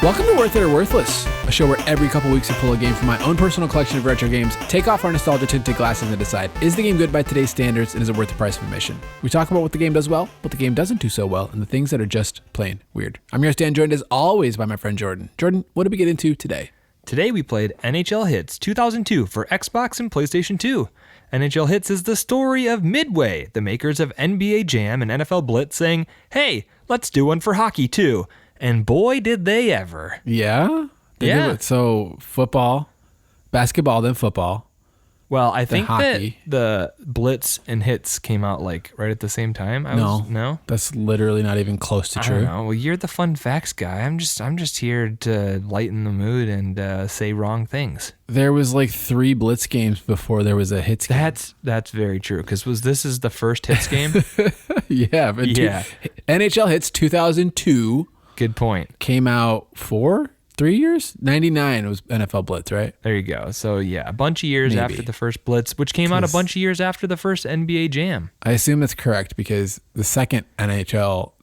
Welcome to Worth It or Worthless, a show where every couple weeks we pull a game from my own personal collection of retro games, take off our nostalgia-tinted glasses and decide, is the game good by today's standards and is it worth the price of admission? We talk about what the game does well, what the game doesn't do so well, and the things that are just plain weird. I'm your host Dan, joined as always by my friend Jordan. Jordan, what did we get into today? Today we played NHL Hitz 2002 for Xbox and PlayStation 2. NHL Hitz is the story of Midway, the makers of NBA Jam and NFL Blitz, saying, hey, let's do one for hockey too. And boy, did they ever. Yeah? So football, basketball, then football. Well, I think hockey. that the Blitz and Hitz came out like right at the same time. No? That's literally not even close to true. I don't know. Well, you're the fun facts guy. I'm just here to lighten the mood and say wrong things. There was like 3 Blitz games before there was a Hitz game. That's very true, because this is the first Hitz game? Yeah. NHL Hitz 2002. Good point. Came out 3 years? 99 was NFL Blitz, right? There you go. So yeah, a bunch of years after the first Blitz, which came out a bunch of years after the first NBA Jam. I assume that's correct because the second NFL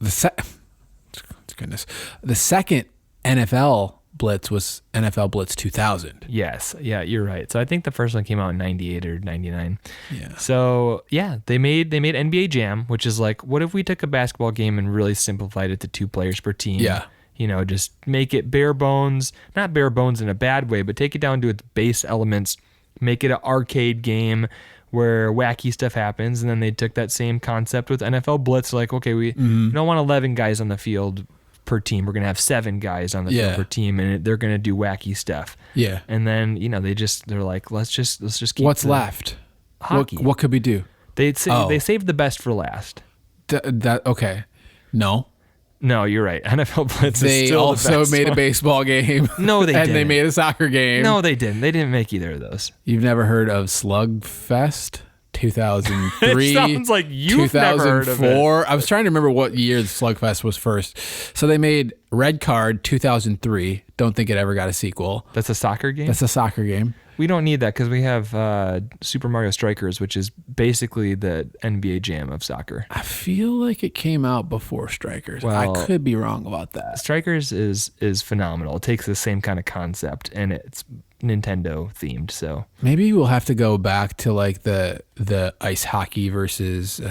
Blitz was NFL Blitz 2000. Yes. Yeah, you're right. So I think the first one came out in 98 or 99. Yeah. So yeah, they made NBA Jam, which is like, what if we took a basketball game and really simplified it to 2 players per team? Yeah. You know, just make it bare bones, not bare bones in a bad way, but take it down to its base elements, make it an arcade game where wacky stuff happens. And then they took that same concept with NFL Blitz, like, okay, we don't want 11 guys on the field per team. We're going to have 7 guys on the field per team, and they're going to do wacky stuff. Yeah. And then, you know, they're like, let's just keep what's left? Hockey. What could we do? They saved the best for last. Okay. No, you're right. NFL Blitz is still the best. They also made a baseball game. No, they didn't. And they made a soccer game. No, they didn't. They didn't make either of those. You've never heard of Slugfest? 2003. It sounds like you've never heard of it. I was trying to remember what year the Slugfest was first. So they made Red Card 2003. Don't think it ever got a sequel. That's a soccer game? That's a soccer game. We don't need that because we have Super Mario Strikers, which is basically the NBA Jam of soccer. I feel like it came out before Strikers. Well, I could be wrong about that. Strikers is phenomenal. It takes the same kind of concept and it's Nintendo themed. So maybe we'll have to go back to like the ice hockey versus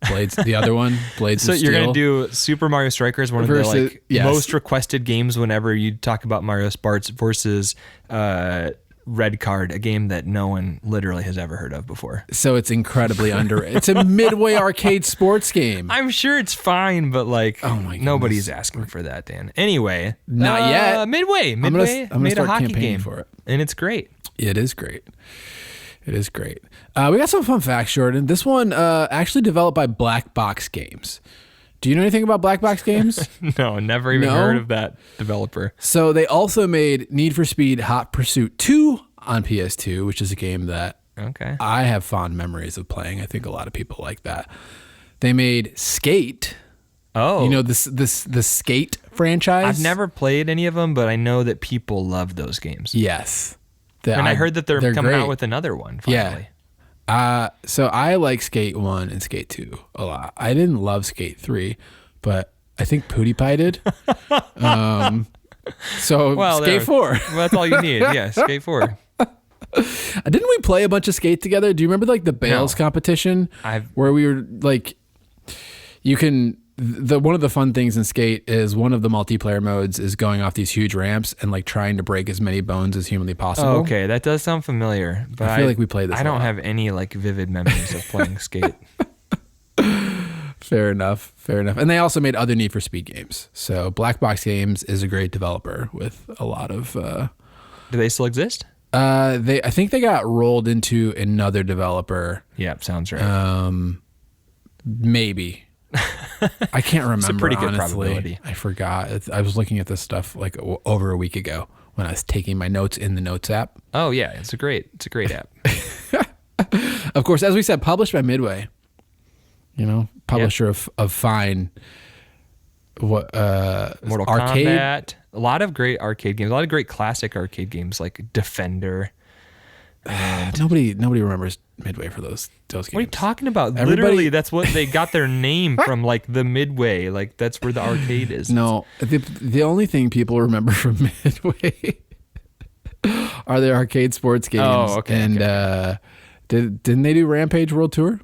Blades, the other one, Blades. So of you're Steel. gonna do Super Mario Strikers, one of the most requested games whenever you talk about Mario Sparks, versus Red Card, a game that no one literally has ever heard of before. So it's incredibly underrated. It's a Midway arcade sports game. I'm sure it's fine, but like, oh my goodness, nobody's asking for that, Dan. Anyway, not yet. Midway I'm gonna made a start hockey campaigning game for it, and it's great. It is great. It is great. We got some fun facts, Jordan. This one actually developed by Black Box Games. Do you know anything about Black Box Games? No, never even heard of that developer. So they also made Need for Speed Hot Pursuit 2 on PS2, which is a game that I have fond memories of playing. I think a lot of people like that. They made Skate. Oh. You know the Skate franchise? I've never played any of them, but I know that people love those games. Yes. And I heard that they're coming great. out with another one finally. Yeah. So I like Skate 1 and Skate 2 a lot. I didn't love Skate 3, but I think PewDiePie did. Skate 4. Well, that's all you need. Yeah, Skate 4. Didn't we play a bunch of Skate together? Do you remember like the Bales competition where we were like, one of the fun things in Skate is one of the multiplayer modes is going off these huge ramps and like trying to break as many bones as humanly possible. Oh, okay, that does sound familiar. But I feel like we played this. I don't have any like vivid memories of playing Skate. Fair enough. And they also made other Need for Speed games. So Black Box Games is a great developer with a lot of. Do they still exist? I think they got rolled into another developer. Yeah, sounds right. Maybe. I can't remember. It's a pretty good probability. I forgot. I was looking at this stuff like over a week ago when I was taking my notes in the Notes app. Oh yeah, it's a great app. Of course, as we said, published by Midway. You know, publisher of fine Mortal arcade? Kombat. A lot of great arcade games. A lot of great classic arcade games like Defender. Nobody remembers Midway for those games. What are you talking about? Literally, that's what they got their name from, like the Midway. Like that's where the arcade is. No, the only thing people remember from Midway are the arcade sports games. Oh, okay. And didn't they do Rampage World Tour?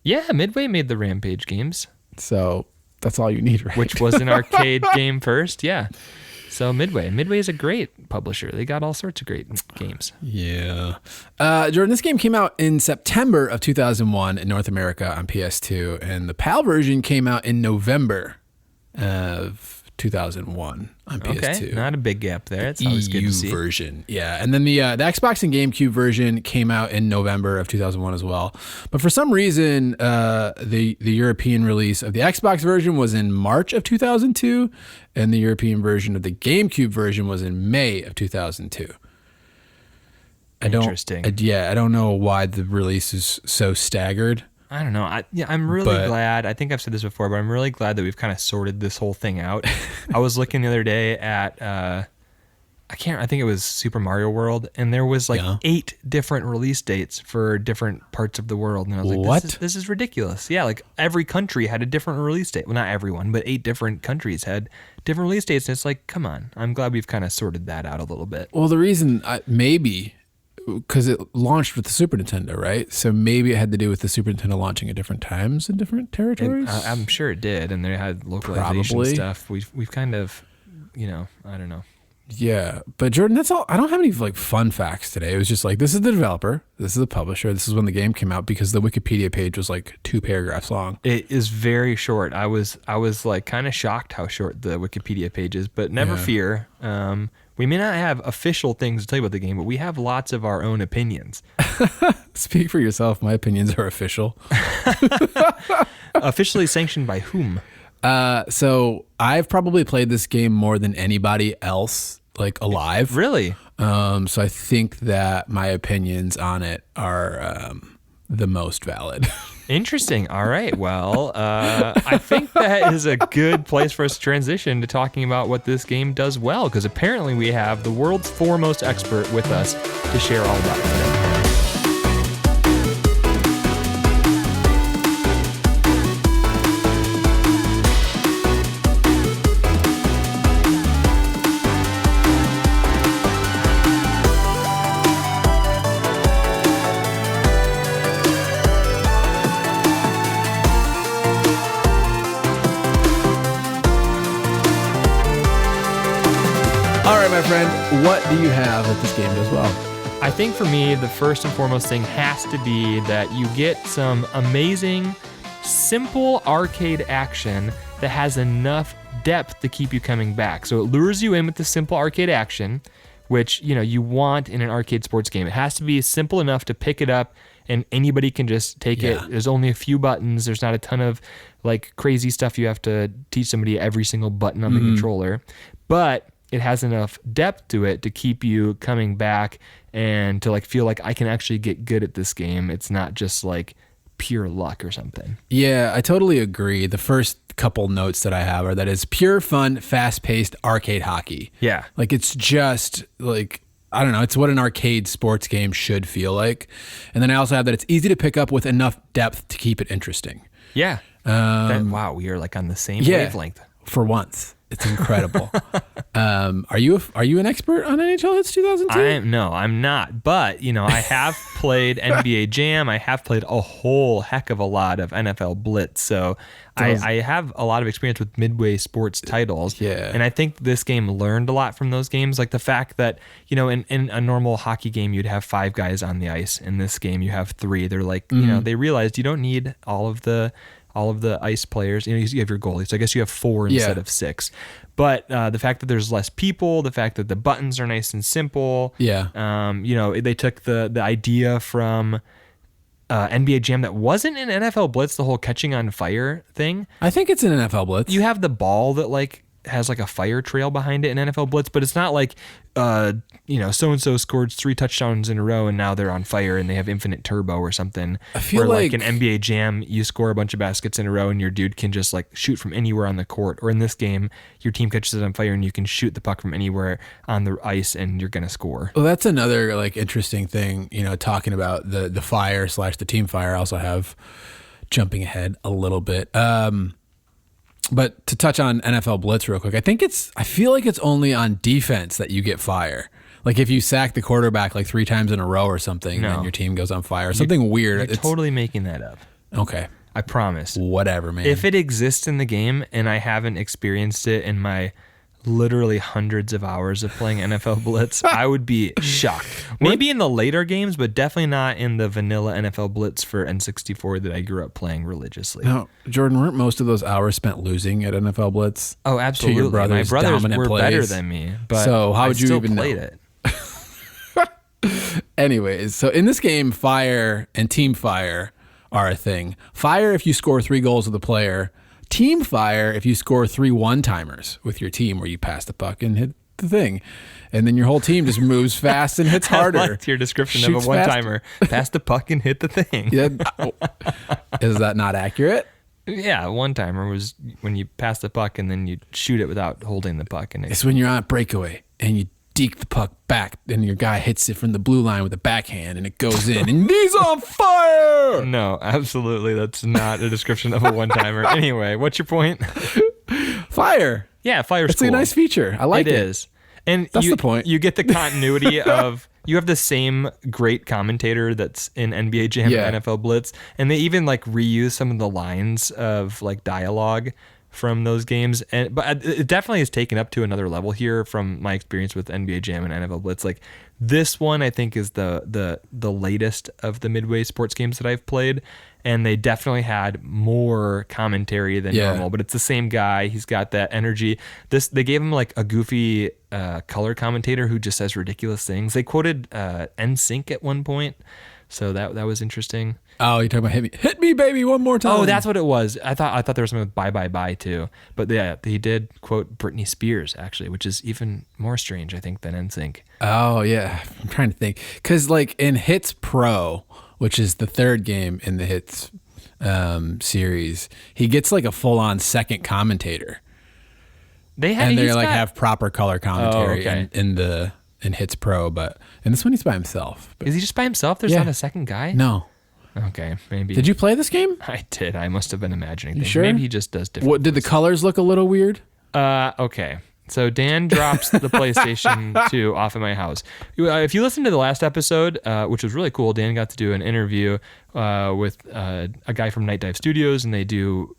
Yeah, Midway made the Rampage games. So that's all you need, right? Which was an arcade game first, yeah. So Midway is a great publisher. They got all sorts of great games. Yeah. Jordan, this game came out in September of 2001 in North America on PS2, and the PAL version came out in November of 2001 on PS2. Okay, not a big gap there. It's always good to see. Version, yeah. And then the Xbox and GameCube version came out in November of 2001 as well. But for some reason, the European release of the Xbox version was in March of 2002, and the European version of the GameCube version was in May of 2002. Interesting. I don't know why the release is so staggered. I don't know. I'm really glad. I think I've said this before, but I'm really glad that we've kind of sorted this whole thing out. I was looking the other day at, I think it was Super Mario World, and there was 8 different release dates for different parts of the world. And I was like, what? This is ridiculous. Yeah, like every country had a different release date. Well, not everyone, but 8 different countries had different release dates. And it's like, come on. I'm glad we've kind of sorted that out a little bit. Well, the reason, maybe... because it launched with the Super Nintendo, right? So maybe it had to do with the Super Nintendo launching at different times in different territories. I'm sure it did, and they had localization stuff. We've kind of, I don't know. Yeah, but Jordan, that's all. I don't have any fun facts today. It was just this is the developer, this is the publisher, this is when the game came out, because the Wikipedia page was 2 paragraphs long. It is very short. I was kind of shocked how short the Wikipedia page is, but never fear. We may not have official things to tell you about the game, but we have lots of our own opinions. Speak for yourself. My opinions are official. Officially sanctioned by whom? So I've probably played this game more than anybody else, alive. Really? So I think that my opinions on it are the most valid. Interesting. All right. Well, I think that is a good place for us to transition to talking about what this game does well, because apparently we have the world's foremost expert with us to share all about it today. My friend, what do you have that this game does well? I think for me, the first and foremost thing has to be that you get some amazing, simple arcade action that has enough depth to keep you coming back. So it lures you in with the simple arcade action, which you want in an arcade sports game. It has to be simple enough to pick it up and anybody can just take it. There's only a few buttons. There's not a ton of crazy stuff you have to teach somebody every single button on the controller. But it has enough depth to it to keep you coming back and to feel like I can actually get good at this game. It's not just pure luck or something. Yeah, I totally agree. The first couple notes that I have are that it's pure fun, fast-paced arcade hockey. Yeah. It's just I don't know, it's what an arcade sports game should feel like. And then I also have that it's easy to pick up with enough depth to keep it interesting. Yeah. Wow, we are on the same wavelength. For once. It's incredible. Are you an expert on NHL Hitz 2002? No, I'm not. But, I have played NBA Jam. I have played a whole heck of a lot of NFL Blitz. So I have a lot of experience with Midway sports titles. Yeah. And I think this game learned a lot from those games. The fact that, in a normal hockey game, you'd have 5 guys on the ice. In this game, you have 3. They're they realized you don't need all of the ice players. You have your goalie, so I guess you have 4 instead of 6. But the fact that there's less people, the fact that the buttons are nice and simple. Yeah. They took the idea from NBA Jam that wasn't in NFL Blitz, the whole catching on fire thing. I think it's in NFL Blitz. You have the ball that has like a fire trail behind it in NFL Blitz, but it's not like, so-and-so scored 3 touchdowns in a row and now they're on fire and they have infinite turbo or something. I feel like an NBA Jam, you score a bunch of baskets in a row and your dude can just like shoot from anywhere on the court. Or in this game, your team catches it on fire and you can shoot the puck from anywhere on the ice and you're going to score. Well, that's another like interesting thing, talking about the fire / the team fire. I also have, jumping ahead a little bit. But to touch on NFL Blitz real quick, I feel like it's only on defense that you get fire. Like if you sack the quarterback like 3 times in a row or something, then your team goes on fire. Something weird. You're totally making that up. Okay. I promise. Whatever, man. If it exists in the game and I haven't experienced it in my literally hundreds of hours of playing NFL Blitz, I would be shocked. Maybe in the later games, but definitely not in the vanilla NFL Blitz for N64 that I grew up playing religiously. No, Jordan, weren't most of those hours spent losing at NFL Blitz? Oh, absolutely. To your My brothers were plays? better than me, but so how would you even played know? it? Anyways, so in this game, fire and team fire are a thing. Fire if you score 3 goals with a player. Team fire if you score 3 one-timers with your team where you pass the puck and hit the thing. And then your whole team just moves fast and hits harder. I liked your description of a one-timer. Pass the puck and hit the thing. Yeah. Is that not accurate? Yeah, one-timer was when you pass the puck and then you shoot it without holding the puck. And it's when you're on a breakaway and you deke the puck back and your guy hits it from the blue line with a backhand and it goes in and he's on fire. No, absolutely. That's not a description of a one-timer. Anyway, what's your point? Fire. Yeah, fire's It's cool. a nice feature. I like it. It is. And that's the point. You get the continuity of, you have the same great commentator that's in NBA Jam and NFL Blitz. And they even like reuse some of the lines of like dialogue from those games, but it definitely is taken up to another level here from my experience with NBA Jam and NFL Blitz. Like this one, I think is the latest of the Midway sports games that I've played, and they definitely had more commentary than normal. But it's the same guy; he's got that energy. They gave him like a goofy color commentator who just says ridiculous things. They quoted NSYNC at one point. So that was interesting. Oh, you're talking about hit me, baby, one more time. Oh, that's what it was. I thought there was something with bye bye bye too. But yeah, he did quote Britney Spears actually, which is even more strange, I think, than NSYNC. Oh yeah, I'm trying to think because like in Hits Pro, which is the 3rd game in the Hits series, he gets like a full on second commentator. They have proper color commentary in Hits Pro, but in this one he's by himself. Is he just by himself? There's not a second guy? No. Okay, maybe. Did you play this game? I did. I must have been imagining things. Sure? Maybe he just does different. What did the colors look a little weird? Okay. So Dan drops the PlayStation 2 off at my house. If you listen to the last episode, which was really cool, Dan got to do an interview with a guy from Night Dive Studios, and they do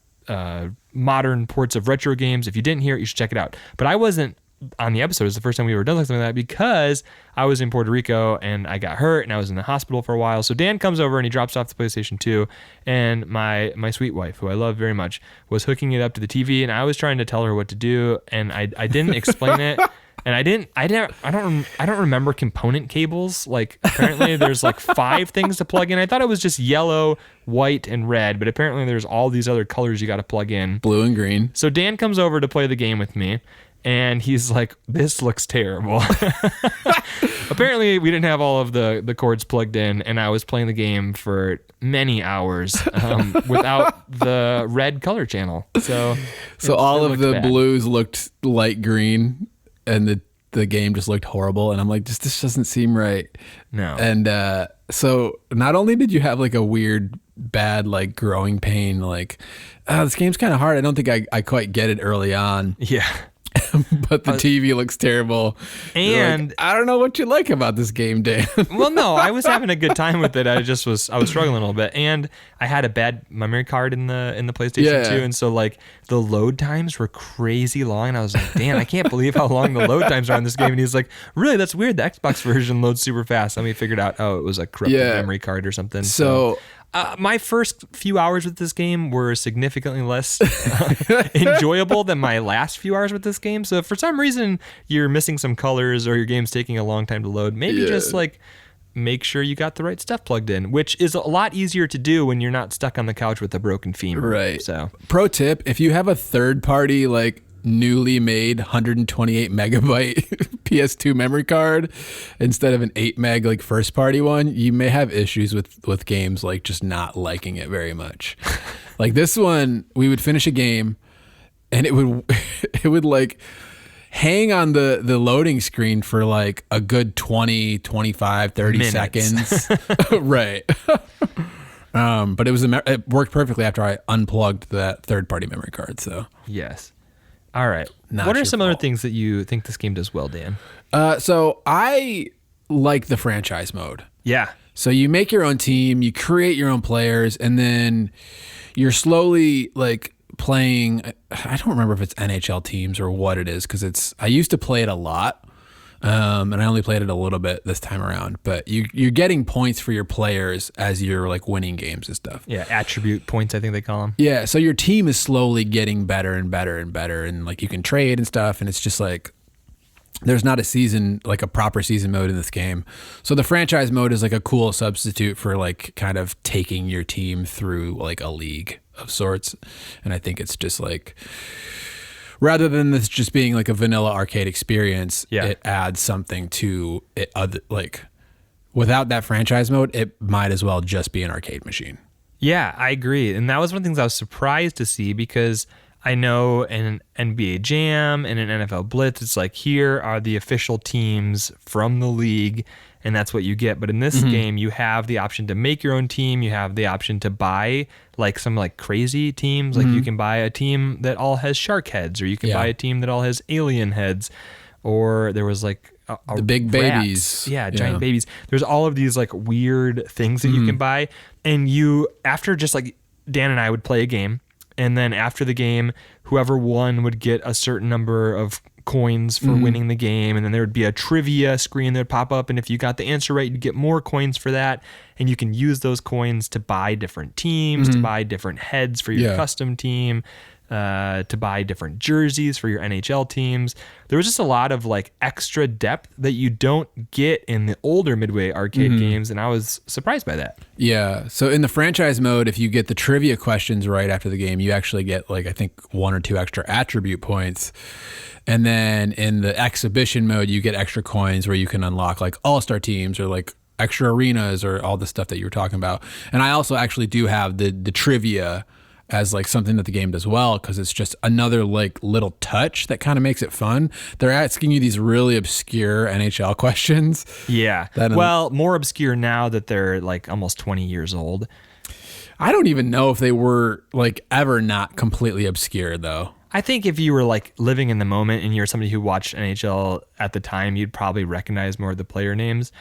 modern ports of retro games. If you didn't hear it, you should check it out. But I wasn't on the episode. It was the first time we were done something like that because I was in Puerto Rico and I got hurt and I was in the hospital for a while. So Dan comes over and he drops off the PlayStation 2, and my sweet wife, who I love very much, was hooking it up to the TV, and I was trying to tell her what to do, and I didn't explain it. And I don't remember component cables. Like apparently there's like 5 things to plug in. I thought it was just yellow, white, and red, but apparently there's all these other colors you got to plug in. Blue and green. So Dan comes over to play the game with me, and he's like, "This looks terrible." Apparently we didn't have all of the cords plugged in, and I was playing the game for many hours without the red color channel. So all of the blues looked light green, and the game just looked horrible. And I'm like, this doesn't seem right. No. And so not only did you have like a weird, bad, like growing pain, like, this game's kind of hard. I don't think I quite get it early on. Yeah. But the TV looks terrible. And like, I don't know what you like about this game, Dan. Well, no, I was having a good time with it. I was struggling a little bit, and I had a bad memory card in the PlayStation 2, and so like the load times were crazy long. And I was like, Dan, I can't believe how long the load times are on this game. And he's like, really, that's weird. The Xbox version loads super fast. And we figured out, it was a corrupted memory card or something. So my first few hours with this game were significantly less enjoyable than my last few hours with this game. So if for some reason you're missing some colors or your game's taking a long time to load, maybe just like make sure you got the right stuff plugged in, which is a lot easier to do when you're not stuck on the couch with a broken femur. Right. So pro tip, if you have a third party like newly made 128 megabyte PS2 memory card instead of an 8 meg like first party one, you may have issues with games like just not liking it very much. Like this one, we would finish a game and it would like hang on the loading screen for like a good 20, 25, 30 minutes. Seconds. Right. But it worked perfectly after I unplugged that third-party memory card. So yes. All right. Not What are your some other fault. things that you think this game does well, Dan? so I like the franchise mode. Yeah. So you make your own team, you create your own players, and then you're slowly like playing. I don't remember if it's NHL teams or what it is because I used to play it a lot. And I only played it a little bit this time around, but you're getting points for your players as you're like winning games and stuff. Yeah. Attribute points, I think they call them. Yeah. So your team is slowly getting better and better and better. And like you can trade and stuff. And it's just like, there's not a season, like a proper season mode in this game. So the franchise mode is like a cool substitute for like kind of taking your team through like a league of sorts. And I think it's just like, rather than this just being like a vanilla arcade experience, it adds something to it. Like without that franchise mode, it might as well just be an arcade machine. Yeah, I agree. And that was one of the things I was surprised to see because I know in an NBA Jam and an NFL Blitz, it's like here are the official teams from the league, and that's what you get. But in this game, you have the option to make your own team. You have the option to buy like some like crazy teams. Like you can buy a team that all has shark heads, or you can buy a team that all has alien heads, or there was like the big babies. Yeah, giant babies. There's all of these like weird things that you can buy. And you, after just like Dan and I would play a game, and then after the game, whoever won would get a certain number of coins for winning the game, and then there would be a trivia screen that would pop up, and if you got the answer right, you'd get more coins for that, and you can use those coins to buy different teams, to buy different heads for your custom team, to buy different jerseys for your NHL teams. There was just a lot of like extra depth that you don't get in the older Midway arcade games, and I was surprised by that. Yeah. So in the franchise mode, if you get the trivia questions right after the game, you actually get like, I think 1 or 2 extra attribute points. And then in the exhibition mode, you get extra coins where you can unlock like all-star teams or like extra arenas or all the stuff that you were talking about. And I also actually do have the trivia as like something that the game does well, because it's just another like little touch that kind of makes it fun. They're asking you these really obscure NHL questions. Yeah. Well, more obscure now that they're like almost 20 years old. I don't even know if they were like ever not completely obscure though. I think if you were like living in the moment and you're somebody who watched NHL at the time, you'd probably recognize more of the player names.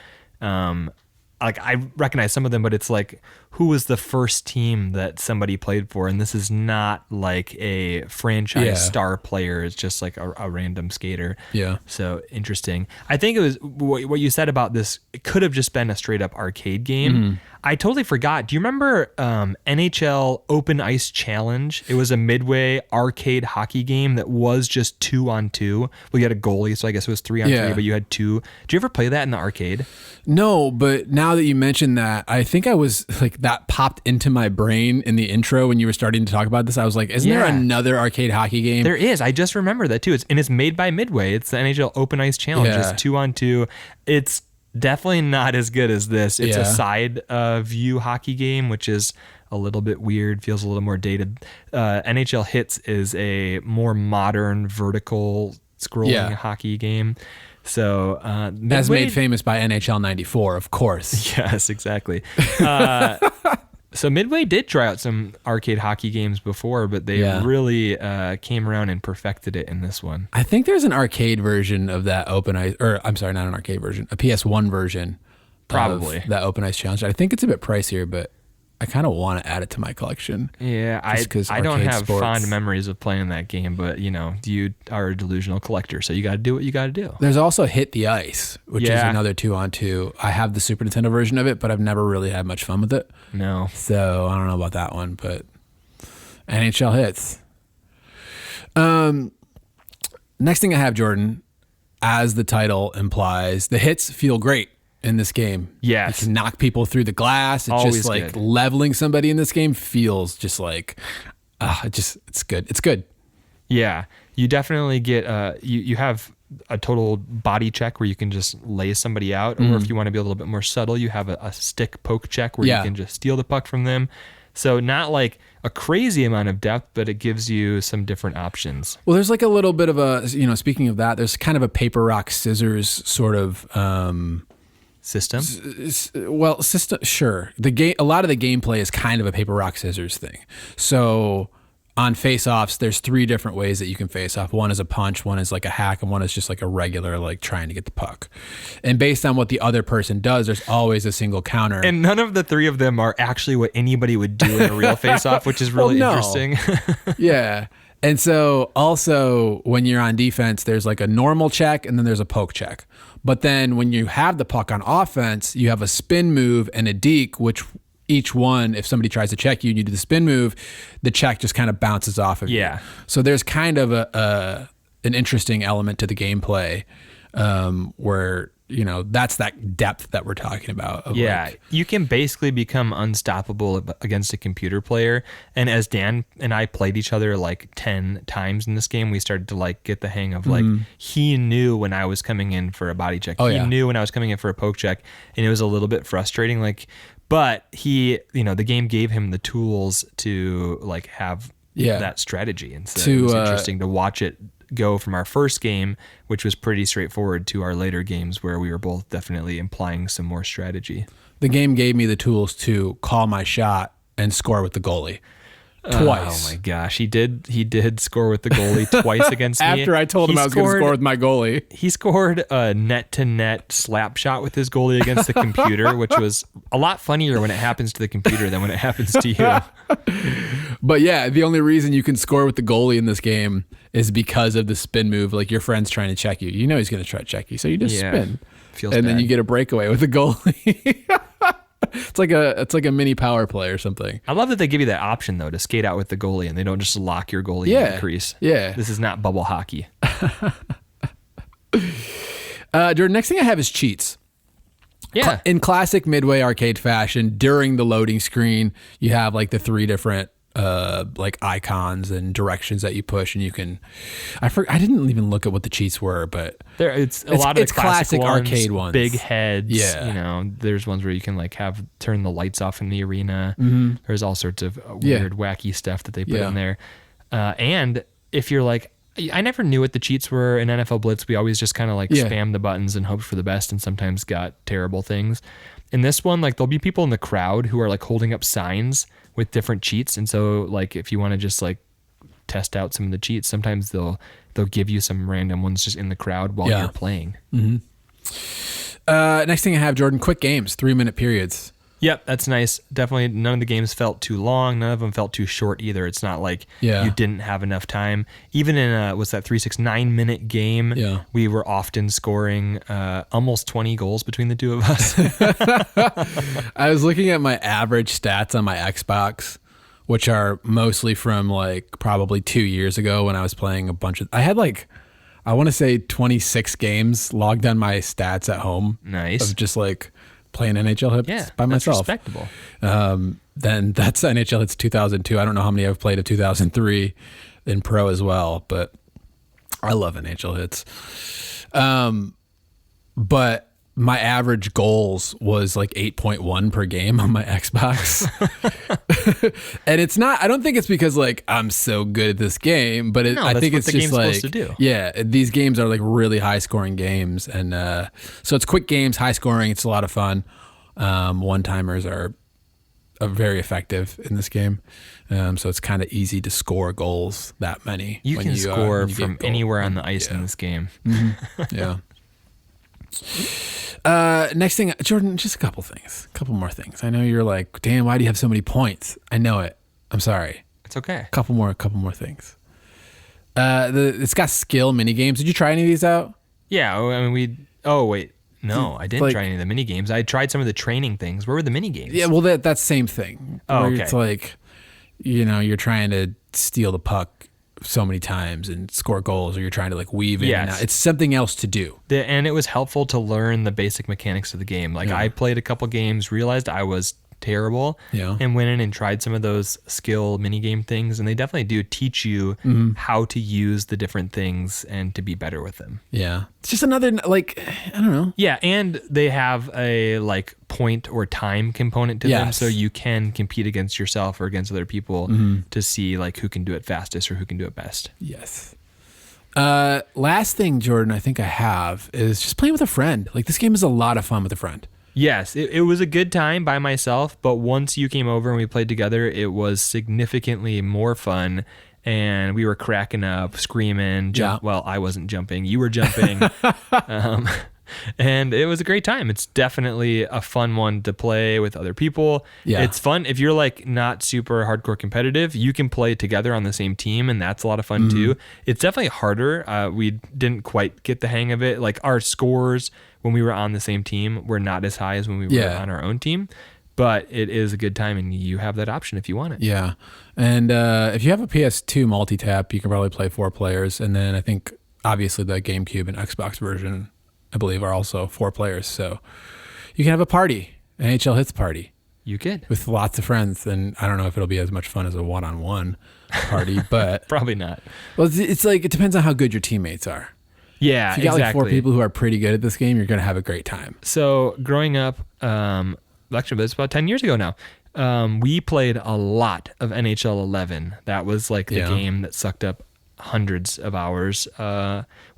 Like I recognize some of them, but it's like, who was the first team that somebody played for? And this is not like a franchise star player. It's just like a random skater. Yeah. So interesting. I think it was what you said about this. It could have just been a straight up arcade game. I totally forgot. Do you remember NHL Open Ice Challenge? It was a Midway arcade hockey game that was just 2-on-2. Well, you had a goalie, so I guess it was 3-on-3, but you had 2. Did you ever play that in the arcade? No, but now that you mentioned that, I think I was like, that popped into my brain in the intro when you were starting to talk about this. I was like, isn't there another arcade hockey game? There is. I just remember that too. It's made by Midway. It's the NHL Open Ice Challenge. It's 2-on-2. It's definitely not as good as this. It's a side view hockey game, which is a little bit weird, feels a little more dated. NHL Hits is a more modern vertical scrolling hockey game. So Midway, as made famous by NHL 94, of course. Yes, exactly. So Midway did try out some arcade hockey games before, but they really came around and perfected it in this one. I think there's an arcade version of that Open Ice, or I'm sorry, not an arcade version, a PS1 version. Probably. Of that Open Ice Challenge. I think it's a bit pricier, but I kind of want to add it to my collection. Yeah, I don't have fond memories of playing that game, but you know, you are a delusional collector, so you got to do what you got to do. There's also Hit the Ice, which is another 2-on-2. I have the Super Nintendo version of it, but I've never really had much fun with it. No. So I don't know about that one, but NHL Hits. Next thing I have, Jordan, as the title implies, the hits feel great in this game. Yes. You can knock people through the glass. It's always just like good. leveling somebody in this game feels just like, it's good. It's good. Yeah. You definitely get you have a total body check where you can just lay somebody out, or if you want to be a little bit more subtle, you have a stick poke check where you can just steal the puck from them. So not like a crazy amount of depth, but it gives you some different options. Well, there's like a little bit of a, speaking of that, there's kind of a paper, rock, scissors sort of System? System, sure. A lot of the gameplay is kind of a paper, rock, scissors thing. So on face-offs, there's 3 different ways that you can face off. One is a punch, one is like a hack, and one is just like a regular, like trying to get the puck. And based on what the other person does, there's always a single counter. And none of the 3 of them are actually what anybody would do in a real face-off, which is really interesting. Yeah. And so also when you're on defense, there's like a normal check and then there's a poke check. But then when you have the puck on offense, you have a spin move and a deke, which each one, if somebody tries to check you and you do the spin move, the check just kind of bounces off of you. So there's kind of an interesting element to the gameplay where, that's that depth that we're talking about. You can basically become unstoppable against a computer player. And as Dan and I played each other like 10 times in this game, we started to like get the hang of like, he knew when I was coming in for a body check. He knew when I was coming in for a poke check, and it was a little bit frustrating. But he, the game gave him the tools to like have that strategy. And so it was interesting to watch it go from our first game, which was pretty straightforward, to our later games where we were both definitely implying some more strategy. The game gave me the tools to call my shot and score with the goalie. Twice. Oh my gosh, he did score with the goalie twice against me. After I told him I was going to score with my goalie. He scored a net-to-net slap shot with his goalie against the computer, which was a lot funnier when it happens to the computer than when it happens to you. But yeah, the only reason you can score with the goalie in this game is because of the spin move. Like your friend's trying to check you. You know he's going to try to check you, so you just spin. Feels and bad. Then you get a breakaway with the goalie. It's like a mini power play or something. I love that they give you that option though to skate out with the goalie, and they don't just lock your goalie in the crease. Yeah. This is not bubble hockey. Jordan, next thing I have is cheats. Yeah. In classic Midway arcade fashion, during the loading screen, you have like the 3 different like icons and directions that you push, and you can. I didn't even look at what the cheats were, but it's a lot of the classic ones, arcade ones, big heads. Yeah, there's ones where you can like turn the lights off in the arena. There's all sorts of weird, wacky stuff that they put in there. And if you're like, I never knew what the cheats were in NFL Blitz. We always just kind of like spammed the buttons and hoped for the best, and sometimes got terrible things. In this one, like there'll be people in the crowd who are like holding up signs with different cheats, and so like if you want to just like test out some of the cheats, sometimes they'll give you some random ones just in the crowd while you're playing. Next thing I have, Jordan, quick games, 3-minute periods. Yep, that's nice. Definitely none of the games felt too long. None of them felt too short either. It's not like you didn't have enough time. Even in that 9-minute game, we were often scoring almost 20 goals between the 2 of us. I was looking at my average stats on my Xbox, which are mostly from like probably 2 years ago when I was playing a bunch of. I had like, I want to say 26 games logged on my stats at home. Nice. Of just like playing NHL Hits by myself. That's respectable. Then that's NHL Hits 2002. I don't know how many I've played of 2003 in pro as well, but I love NHL Hits. But my average goals was like 8.1 per game on my Xbox. And it's not, I don't think it's because like I'm so good at this game, but I think it's just like, supposed to do. Yeah, these games are like really high scoring games. And so it's quick games, high scoring. It's a lot of fun. One-timers are very effective in this game. So it's kind of easy to score goals that many. You can score from anywhere on the ice in this game. Yeah. Next thing, Jordan, just a couple more things. I know you're like, damn, why do you have so many points? I know it. I'm sorry. It's okay. Couple more things. It's got skill mini games. Did you try any of these out? Yeah. I mean, no, I didn't try any of the mini games. I tried some of the training things. Where were the mini games? Yeah, well, that's same thing. Oh, okay. It's like, you're trying to steal the puck so many times and score goals, or you're trying to like weave in and out. It's something else to do. And it was helpful to learn the basic mechanics of the game. Like I played a couple games, realized I was terrible, and went in and tried some of those skill minigame things, and they definitely do teach you how to use the different things and to be better with them. Yeah. It's just another, like, I don't know. Yeah, and they have a like point or time component to them, so you can compete against yourself or against other people to see like who can do it fastest or who can do it best. Yes. Last thing, Jordan, I think I have is just playing with a friend. Like, this game is a lot of fun with a friend. Yes, it was a good time by myself, but once you came over and we played together, it was significantly more fun, and we were cracking up, screaming. Well, I wasn't jumping. You were jumping. And it was a great time. It's definitely a fun one to play with other people. Yeah. It's fun. If you're like not super hardcore competitive, you can play together on the same team, and that's a lot of fun too. It's definitely harder. We didn't quite get the hang of it. Like, our scores when we were on the same team were not as high as when we were on our own team. But it is a good time, and you have that option if you want it. Yeah. And if you have a PS2 multi-tap, you can probably play 4 players. And then I think, obviously, the GameCube and Xbox version, I believe, are also 4 players. So you can have a party, an NHL Hitz party. You could. With lots of friends. And I don't know if it'll be as much fun as a one-on-one party, but... Probably not. Well, it's like, it depends on how good your teammates are. Yeah, if you got like 4 people who are pretty good at this game, you're going to have a great time. So growing up, actually, it's about 10 years ago now, we played a lot of NHL 11. That was like the game that sucked up hundreds of hours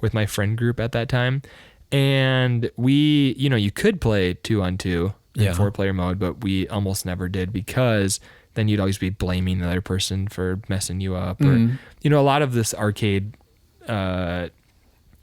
with my friend group at that time. And we, you could play 2-on-2 in 4-player mode, but we almost never did, because then you'd always be blaming the other person for messing you up. Or, a lot of this arcade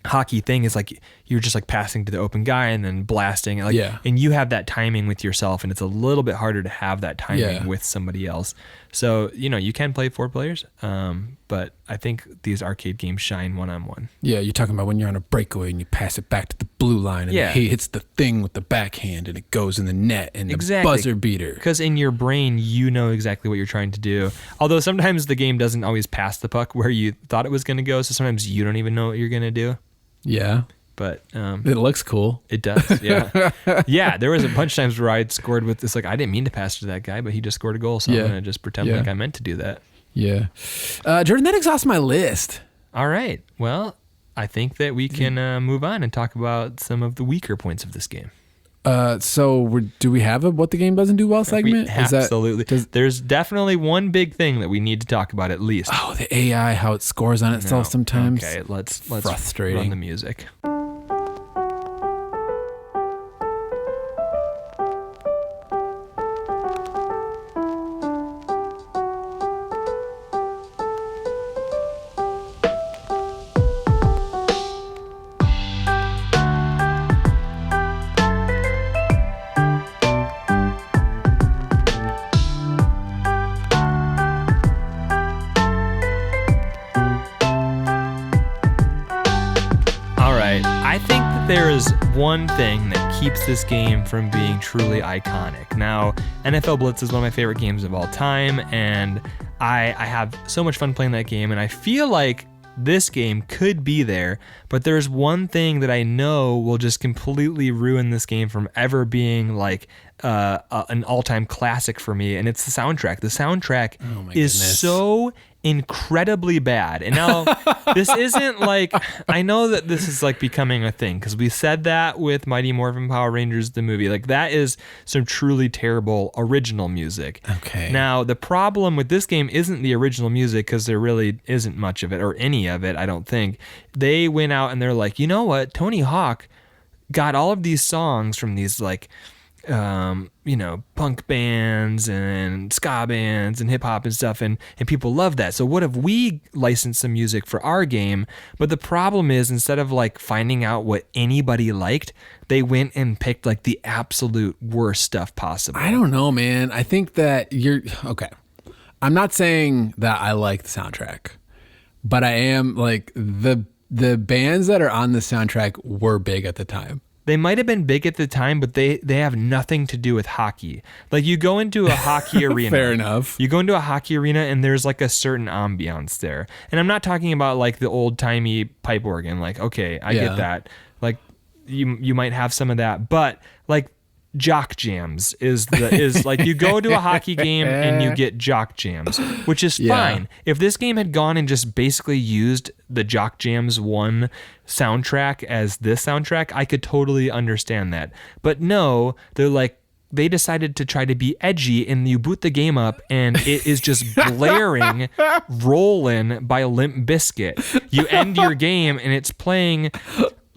hockey thing is like you're just like passing to the open guy and then blasting, and you have that timing with yourself, and it's a little bit harder to have that timing with somebody else. So you can play 4 players, but I think these arcade games shine one-on-one. Yeah, you're talking about when you're on a breakaway and you pass it back to the blue line, and he hits the thing with the backhand and it goes in the net, and the buzzer beater. Because in your brain, you know exactly what you're trying to do. Although sometimes the game doesn't always pass the puck where you thought it was going to go, so sometimes you don't even know what you're going to do. Yeah. But it looks cool. It does, yeah. Yeah, there was a bunch of times where I'd scored with this, like, I didn't mean to pass to that guy, but he just scored a goal, so I'm going to just pretend like I meant to do that. Yeah. Jordan, that exhausts my list. All right. Well, I think that we can move on and talk about some of the weaker points of this game. So do we have a what the game doesn't do well segment? Absolutely. There's definitely one big thing that we need to talk about at least. Oh, the AI, how it scores on itself sometimes. Okay, let's frustrating. Run the music. One thing that keeps this game from being truly iconic. Now, NFL Blitz is one of my favorite games of all time, and I have so much fun playing that game, and I feel like this game could be there, but there's one thing that I know will just completely ruin this game from ever being like an all-time classic for me, and it's the soundtrack. The soundtrack is so incredibly bad. And now this isn't like, I know that this is like becoming a thing, because we said that with Mighty Morphin Power Rangers the movie. Like, that is some truly terrible original music. Okay. Now the problem with this game isn't the original music, because there really isn't much of it, or any of it, I don't think. They went out and they're like, you know what, Tony Hawk got all of these songs from these like punk bands and ska bands and hip hop and stuff, and people love that. So what if we license some music for our game? But the problem is, instead of like finding out what anybody liked, they went and picked like the absolute worst stuff possible. I don't know, man. I think that okay. I'm not saying that I like the soundtrack, but I am like the bands that are on the soundtrack were big at the time. They might have been big at the time, but they have nothing to do with hockey. Like, you go into a hockey arena. Fair enough. You go into a hockey arena and there's like a certain ambiance there. And I'm not talking about like the old timey pipe organ. Like, okay, I get that. Like, you might have some of that, but like jock jams is like you go to a hockey game and you get jock jams, which is fine. If this game had gone and just basically used the Jock Jams 1 soundtrack as this soundtrack, I could totally understand that. But no, they decided to try to be edgy, and you boot the game up and it is just blaring Rollin' by Limp Bizkit. You end your game and it's playing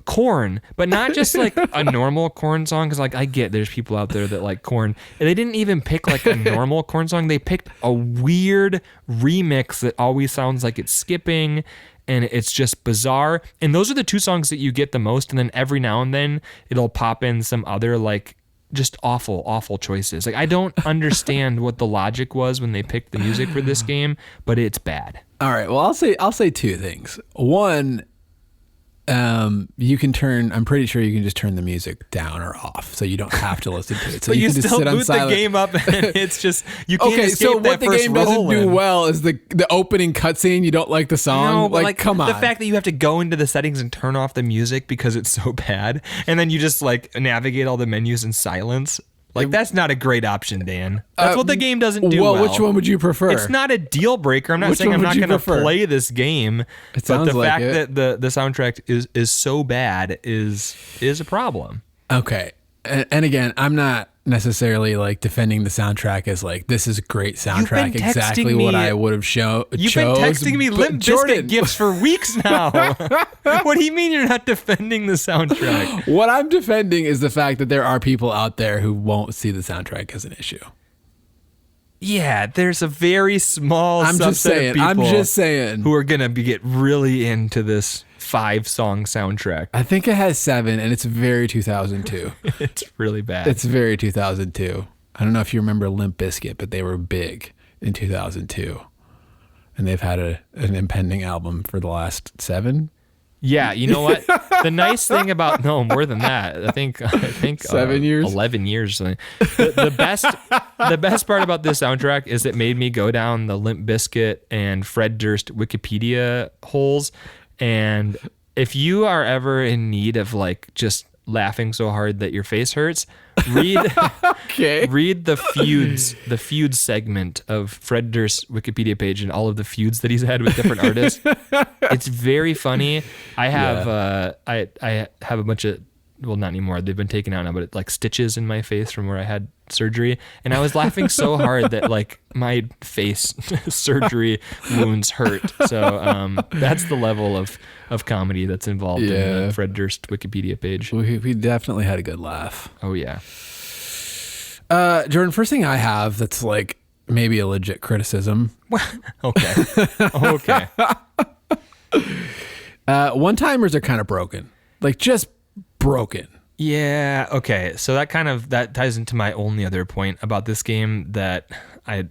Korn, but not just like a normal Korn song, because like I get there's people out there that like Korn, and they didn't even pick like a normal Korn song. They picked a weird remix that always sounds like it's skipping, and it's just bizarre. And those are the two songs that you get the most, and then every now and then it'll pop in some other like just awful choices. Like I don't understand what the logic was when they picked the music for this game, but it's bad. All right, well I'll say two things. One, you can I'm pretty sure you can just turn the music down or off, so you don't have to listen to it. So but you can just still sit on boot silent. the game up, and it's just you can't escape so what that the first game doesn't do Rollin'. well is the opening cutscene. You don't like the song. No, but like come on. The fact that you have to go into the settings and turn off the music because it's so bad, and then you just like navigate all the menus in silence. Like that's not a great option, Dan. That's what the game doesn't do well. Which one would you prefer? It's not a deal breaker. I'm not saying I'm not going to play this game, but the fact that the soundtrack is so bad is a problem. Okay. And again, I'm not necessarily like defending the soundtrack as like this is a great soundtrack, exactly what I would have chose. You've been texting me Limp Bizkit gifts for weeks now. What do you mean you're not defending the soundtrack? What I'm defending is the fact that there are people out there who won't see the soundtrack as an issue. Yeah, there's a very small subset of people I'm just saying who are gonna get really into this 5-song soundtrack. I think it has 7, and it's very 2002. It's really bad. It's very 2002. I don't know if you remember Limp Bizkit, but they were big in 2002, and they've had an impending album for the last 7. Yeah, you know what? The nice thing about more than that. I think 7 years, 11 years. Or something. The best part about this soundtrack is it made me go down the Limp Bizkit and Fred Durst Wikipedia holes. And if you are ever in need of like just laughing so hard that your face hurts, read the feuds segment of Fred Durst's Wikipedia page and all of the feuds that he's had with different artists. It's very funny. I have I have a bunch of, well, not anymore, they've been taken out now, but like stitches in my face from where I had surgery, and I was laughing so hard that like my face surgery wounds hurt. So that's the level of comedy that's involved in the Fred Durst Wikipedia page. We definitely had a good laugh. Oh yeah. Jordan, first thing I have that's like maybe a legit criticism. Okay. One-timers are kind of broken. Like just broken. Yeah, okay. So that ties into my only other point about this game that I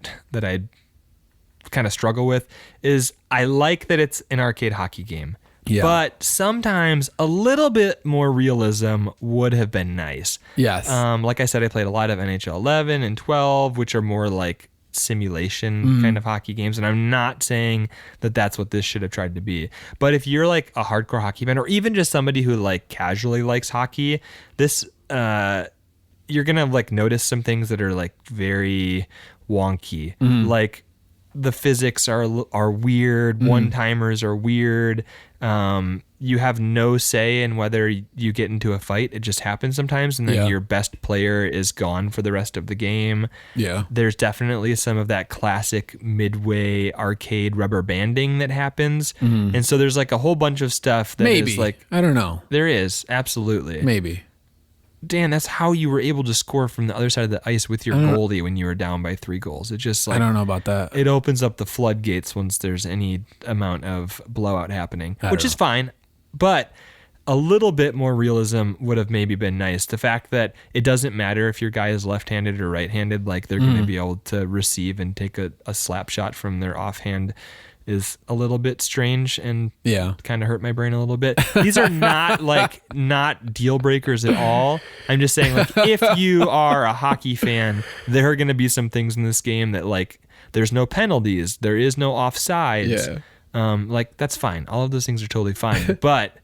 kind of struggle with is I like that it's an arcade hockey game. Yeah. But sometimes a little bit more realism would have been nice. Yes. Like I said, I played a lot of NHL 11 and 12, which are more like simulation kind of hockey games, and I'm not saying that that's what this should have tried to be, but if you're like a hardcore hockey fan or even just somebody who like casually likes hockey, this you're gonna like notice some things that are like very wonky. Like the physics are weird, one-timers are weird. You have no say in whether you get into a fight. It just happens sometimes, and then your best player is gone for the rest of the game. Yeah. There's definitely some of that classic midway arcade rubber banding that happens. And so there's like a whole bunch of stuff that is like... I don't know. There is, absolutely. Maybe. Dan, that's how you were able to score from the other side of the ice with your goalie when you were down by 3 goals. It just like... I don't know about that. It opens up the floodgates once there's any amount of blowout happening, which is fine. But a little bit more realism would have maybe been nice. The fact that it doesn't matter if your guy is left-handed or right-handed, like they're going to be able to receive and take a slap shot from their offhand is a little bit strange and kind of hurt my brain a little bit. These are not deal breakers at all. I'm just saying, like, if you are a hockey fan, there are going to be some things in this game that like there's no penalties, there is no offsides. Like that's fine. All of those things are totally fine. But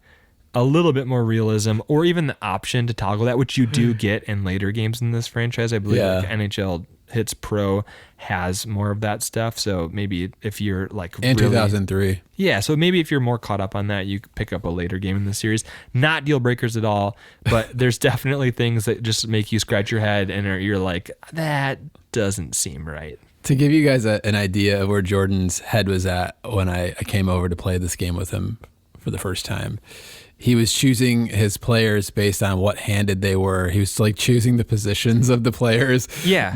a little bit more realism, or even the option to toggle that, which you do get in later games in this franchise. I believe like NHL Hits Pro has more of that stuff. So maybe if you're like in 2003. Yeah, so maybe if you're more caught up on that, you could pick up a later game in the series. Not deal breakers at all, but there's definitely things that just make you scratch your head and you're like, that doesn't seem right. To give you guys an idea of where Jordan's head was at when I came over to play this game with him for the first time, he was choosing his players based on what handed they were. He was like choosing the positions of the players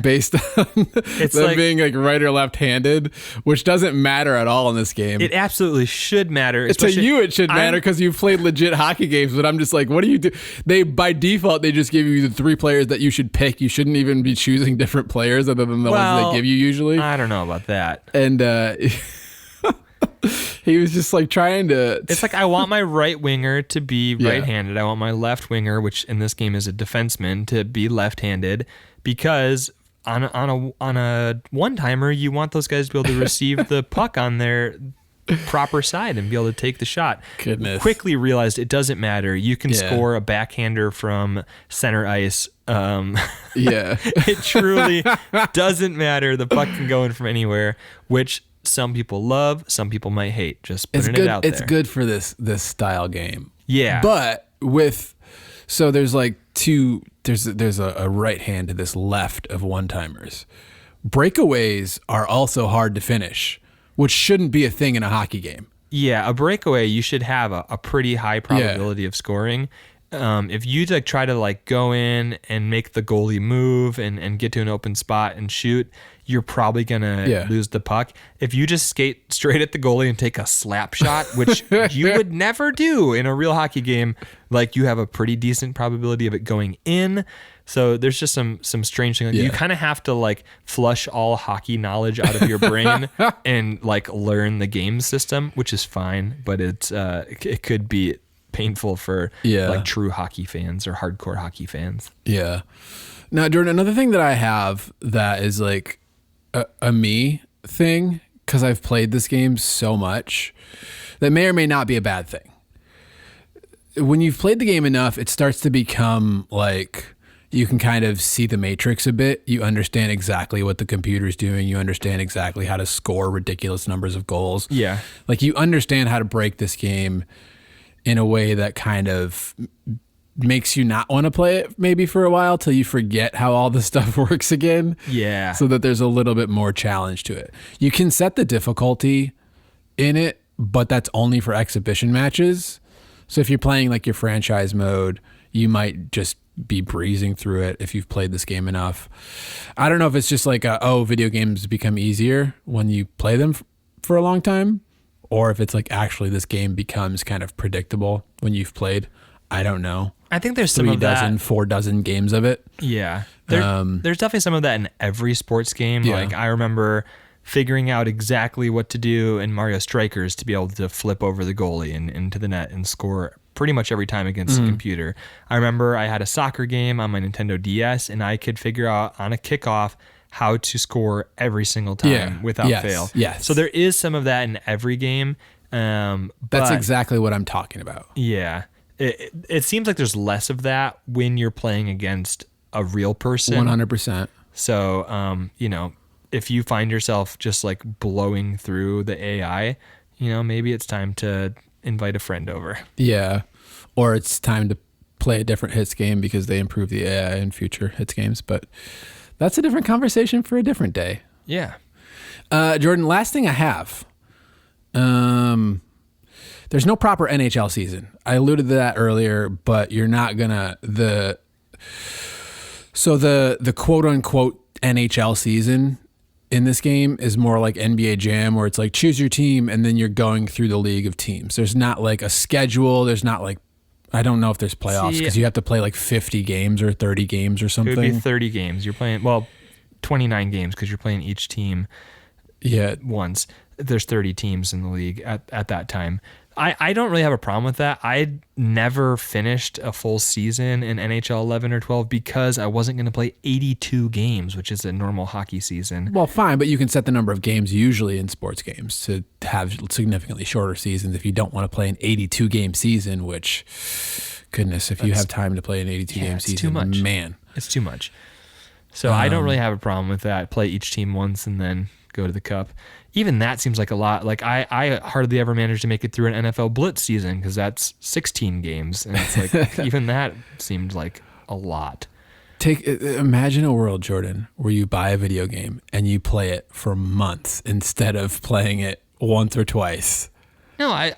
based on them like, being like right or left-handed, which doesn't matter at all in this game. It absolutely should matter. To you, it should matter because you've played legit hockey games, but I'm just like, what do you do? They, by default, they just give you the 3 players that you should pick. You shouldn't even be choosing different players other than the ones they give you usually. I don't know about that. And, he was just like trying to. It's like I want my right winger to be right-handed. I want my left winger, which in this game is a defenseman, to be left-handed, because on a one-timer you want those guys to be able to receive the puck on their proper side and be able to take the shot. Goodness. Quickly realized it doesn't matter. You can score a backhander from center ice. It truly doesn't matter. The puck can go in from anywhere, which some people love, some people might hate. Just putting it out there. It's good for this style game. Yeah. But there's like there's a right hand to this left of one-timers. Breakaways are also hard to finish, which shouldn't be a thing in a hockey game. Yeah, a breakaway, you should have a pretty high probability of scoring. If you like try to like go in and make the goalie move and get to an open spot and shoot, you're probably gonna lose the puck. If you just skate straight at the goalie and take a slap shot, which you would never do in a real hockey game, like you have a pretty decent probability of it going in. So there's just some strange thing. Like you kind of have to like flush all hockey knowledge out of your brain and like learn the game system, which is fine, but it could be painful for like true hockey fans or hardcore hockey fans. Yeah. Now, Jordan, another thing that I have that is like a me thing, because I've played this game so much, that may or may not be a bad thing. When you've played the game enough, it starts to become like you can kind of see the matrix a bit. You understand exactly what the computer's doing. You understand exactly how to score ridiculous numbers of goals. Yeah. Like you understand how to break this game in a way that kind of makes you not want to play it maybe for a while till you forget how all the stuff works again. Yeah. So that there's a little bit more challenge to it. You can set the difficulty in it, but that's only for exhibition matches. So if you're playing like your franchise mode, you might just be breezing through it if you've played this game enough. I don't know if it's just like video games become easier when you play them for a long time, or if it's like actually this game becomes kind of predictable when you've played. I don't know. I think there's some of that. 4 dozen games of it. Yeah. There's definitely some of that in every sports game. Yeah. Like I remember figuring out exactly what to do in Mario Strikers to be able to flip over the goalie and into the net and score pretty much every time against the computer. I remember I had a soccer game on my Nintendo DS and I could figure out on a kickoff how to score every single time without fail. Yes. So there is some of that in every game. That's exactly what I'm talking about. Yeah. It seems like there's less of that when you're playing against a real person. 100%. So, if you find yourself just like blowing through the AI, maybe it's time to invite a friend over. Yeah. Or it's time to play a different Hits game because they improve the AI in future Hits games. But that's a different conversation for a different day. Yeah. Jordan, last thing I have. There's no proper NHL season. I alluded to that earlier, but you're not gonna the quote unquote NHL season in this game is more like NBA Jam, where it's like choose your team and then you're going through the league of teams. There's not like a schedule. There's not like, I don't know if there's playoffs because you have to play like 50 games or 30 games or something. It would be 30 games. You're playing 29 games because you're playing each team once. There's 30 teams in the league at that time. I don't really have a problem with that. I never finished a full season in NHL 11 or 12 because I wasn't going to play 82 games, which is a normal hockey season. Well, fine, but you can set the number of games usually in sports games to have significantly shorter seasons if you don't want to play an 82-game season, which, goodness, if you have time to play an 82-game season, too much. Man. It's too much. So I don't really have a problem with that. Play each team once and then go to the cup. Even that seems like a lot. Like I hardly ever managed to make it through an NFL Blitz season because that's 16 games, and it's like even that seemed like a lot. Imagine a world, Jordan, where you buy a video game and you play it for months instead of playing it once or twice. No,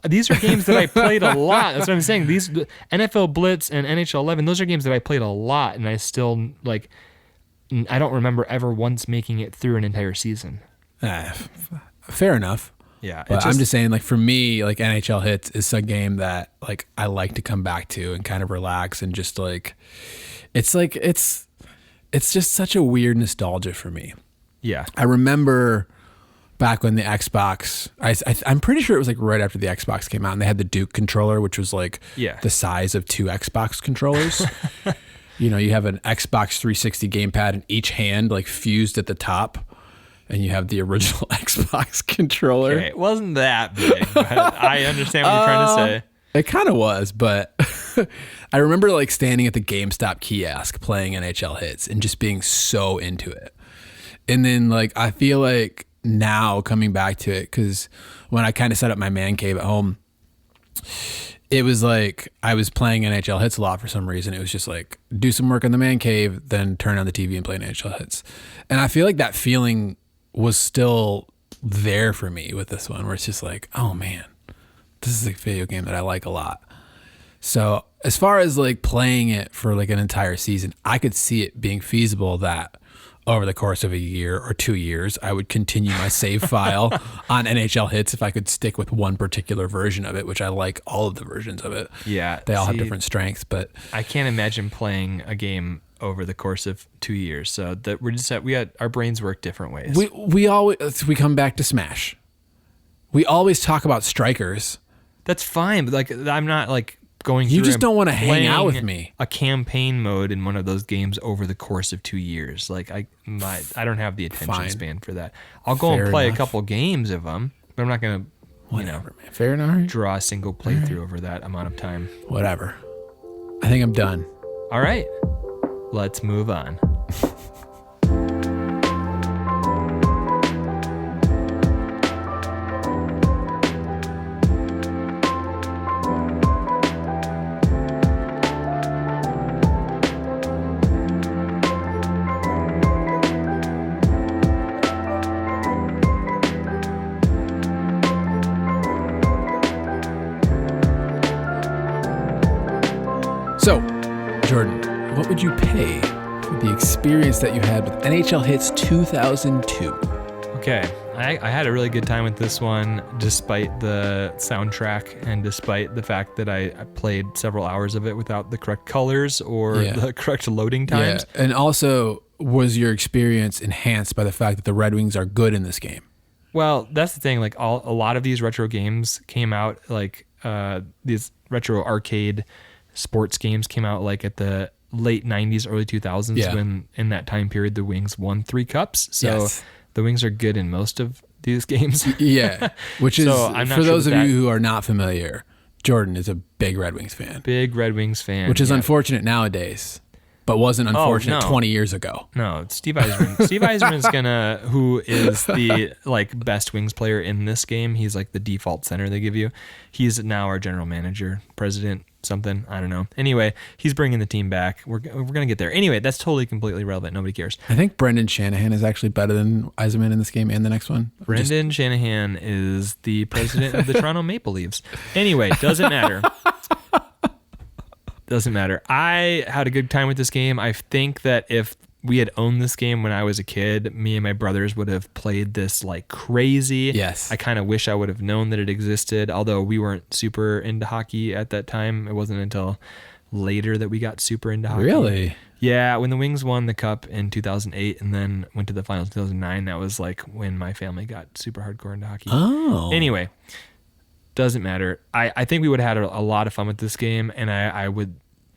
these are games that I played a lot. That's what I'm saying. These NFL Blitz and NHL 11, those are games that I played a lot, and I still like. I don't remember ever once making it through an entire season. Fair enough. Yeah, but I'm just saying, like for me, like NHL Hits is a game that like I like to come back to and kind of relax and just like it's just such a weird nostalgia for me. Yeah, I remember back when the Xbox, I'm pretty sure it was like right after the Xbox came out, and they had the Duke controller, which was like the size of 2 Xbox controllers. You know, you have an Xbox 360 gamepad in each hand, like fused at the top. And you have the original Xbox controller. Okay, it wasn't that big, but I understand what you're trying to say. It kind of was, but I remember like standing at the GameStop kiosk playing NHL Hits and just being so into it. And then like I feel like now coming back to it, because when I kind of set up my man cave at home, it was like I was playing NHL Hits a lot for some reason. It was just like do some work in the man cave, then turn on the TV and play NHL Hits. And I feel like that feeling was still there for me with this one, where it's just like, oh man, this is a video game that I like a lot. So as far as like playing it for like an entire season, I could see it being feasible that over the course of a year or 2 years, I would continue my save file on NHL Hits if I could stick with one particular version of it, which I like all of the versions of it. Yeah. They all have different strengths, but I can't imagine playing a game over the course of 2 years. So that our brains work different ways. We come back to Smash. We always talk about strikers. That's fine, but like I'm not like going. You just don't want to hang out with me. A campaign mode in one of those games over the course of 2 years. Like I don't have the attention span for that. I'll go and play a couple games of them, but I'm not gonna, man. Fair enough. Draw a single playthrough over that amount of time. Whatever. I think I'm done. All right. Let's move on. So, Jordan, what would you pay for the experience that you had with NHL Hits 2002? Okay, I had a really good time with this one, despite the soundtrack and despite the fact that I played several hours of it without the correct colors or the correct loading times. Yeah. And also, was your experience enhanced by the fact that the Red Wings are good in this game? Well, that's the thing. Like a lot of these retro games came out, like these retro arcade sports games came out like at the late 90s, early 2000s, when in that time period the Wings won 3 cups. So the Wings are good in most of these games. Yeah, which is, for those of you who are not familiar, Jordan is a big Red Wings fan. Big Red Wings fan. Which is unfortunate nowadays, but wasn't unfortunate 20 years ago. No, Steve Yzerman. Steve Yzerman's who is the like best Wings player in this game. He's like the default center they give you. He's now our general manager, president, something. I don't know. Anyway, he's bringing the team back. We're gonna get there. Anyway, that's totally completely irrelevant. Nobody cares. I think Brendan Shanahan is actually better than Yzerman in this game and the next one. Brendan Shanahan is the president of the Toronto Maple Leafs. Anyway, doesn't matter. Doesn't matter. I had a good time with this game. I think that if we had owned this game when I was a kid, me and my brothers would have played this like crazy. Yes. I kind of wish I would have known that it existed, although we weren't super into hockey at that time. It wasn't until later that we got super into hockey. Really? Yeah, when the Wings won the cup in 2008 and then went to the finals in 2009, that was like when my family got super hardcore into hockey. Oh. Anyway, Doesn't matter. I think we would have had a lot of fun with this game, and I would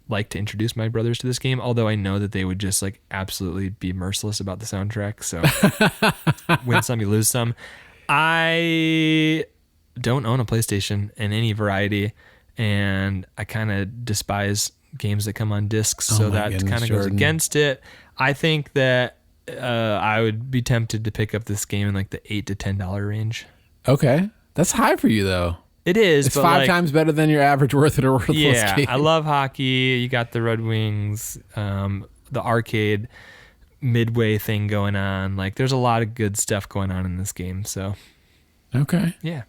like to introduce my brothers to this game, although I know that they would just like absolutely be merciless about the soundtrack. So win some, you lose some. I don't own a PlayStation in any variety, and I kind of despise games that come on discs, so that kind of goes against it. I think that I would be tempted to pick up this game in like the $8 to $10 range. Okay. That's high for you, though. It is. It's 5 times better than your average worth it or worthless game. Yeah, I love hockey. You got the Red Wings, the arcade midway thing going on. Like, there's a lot of good stuff going on in this game. So, okay. Yeah.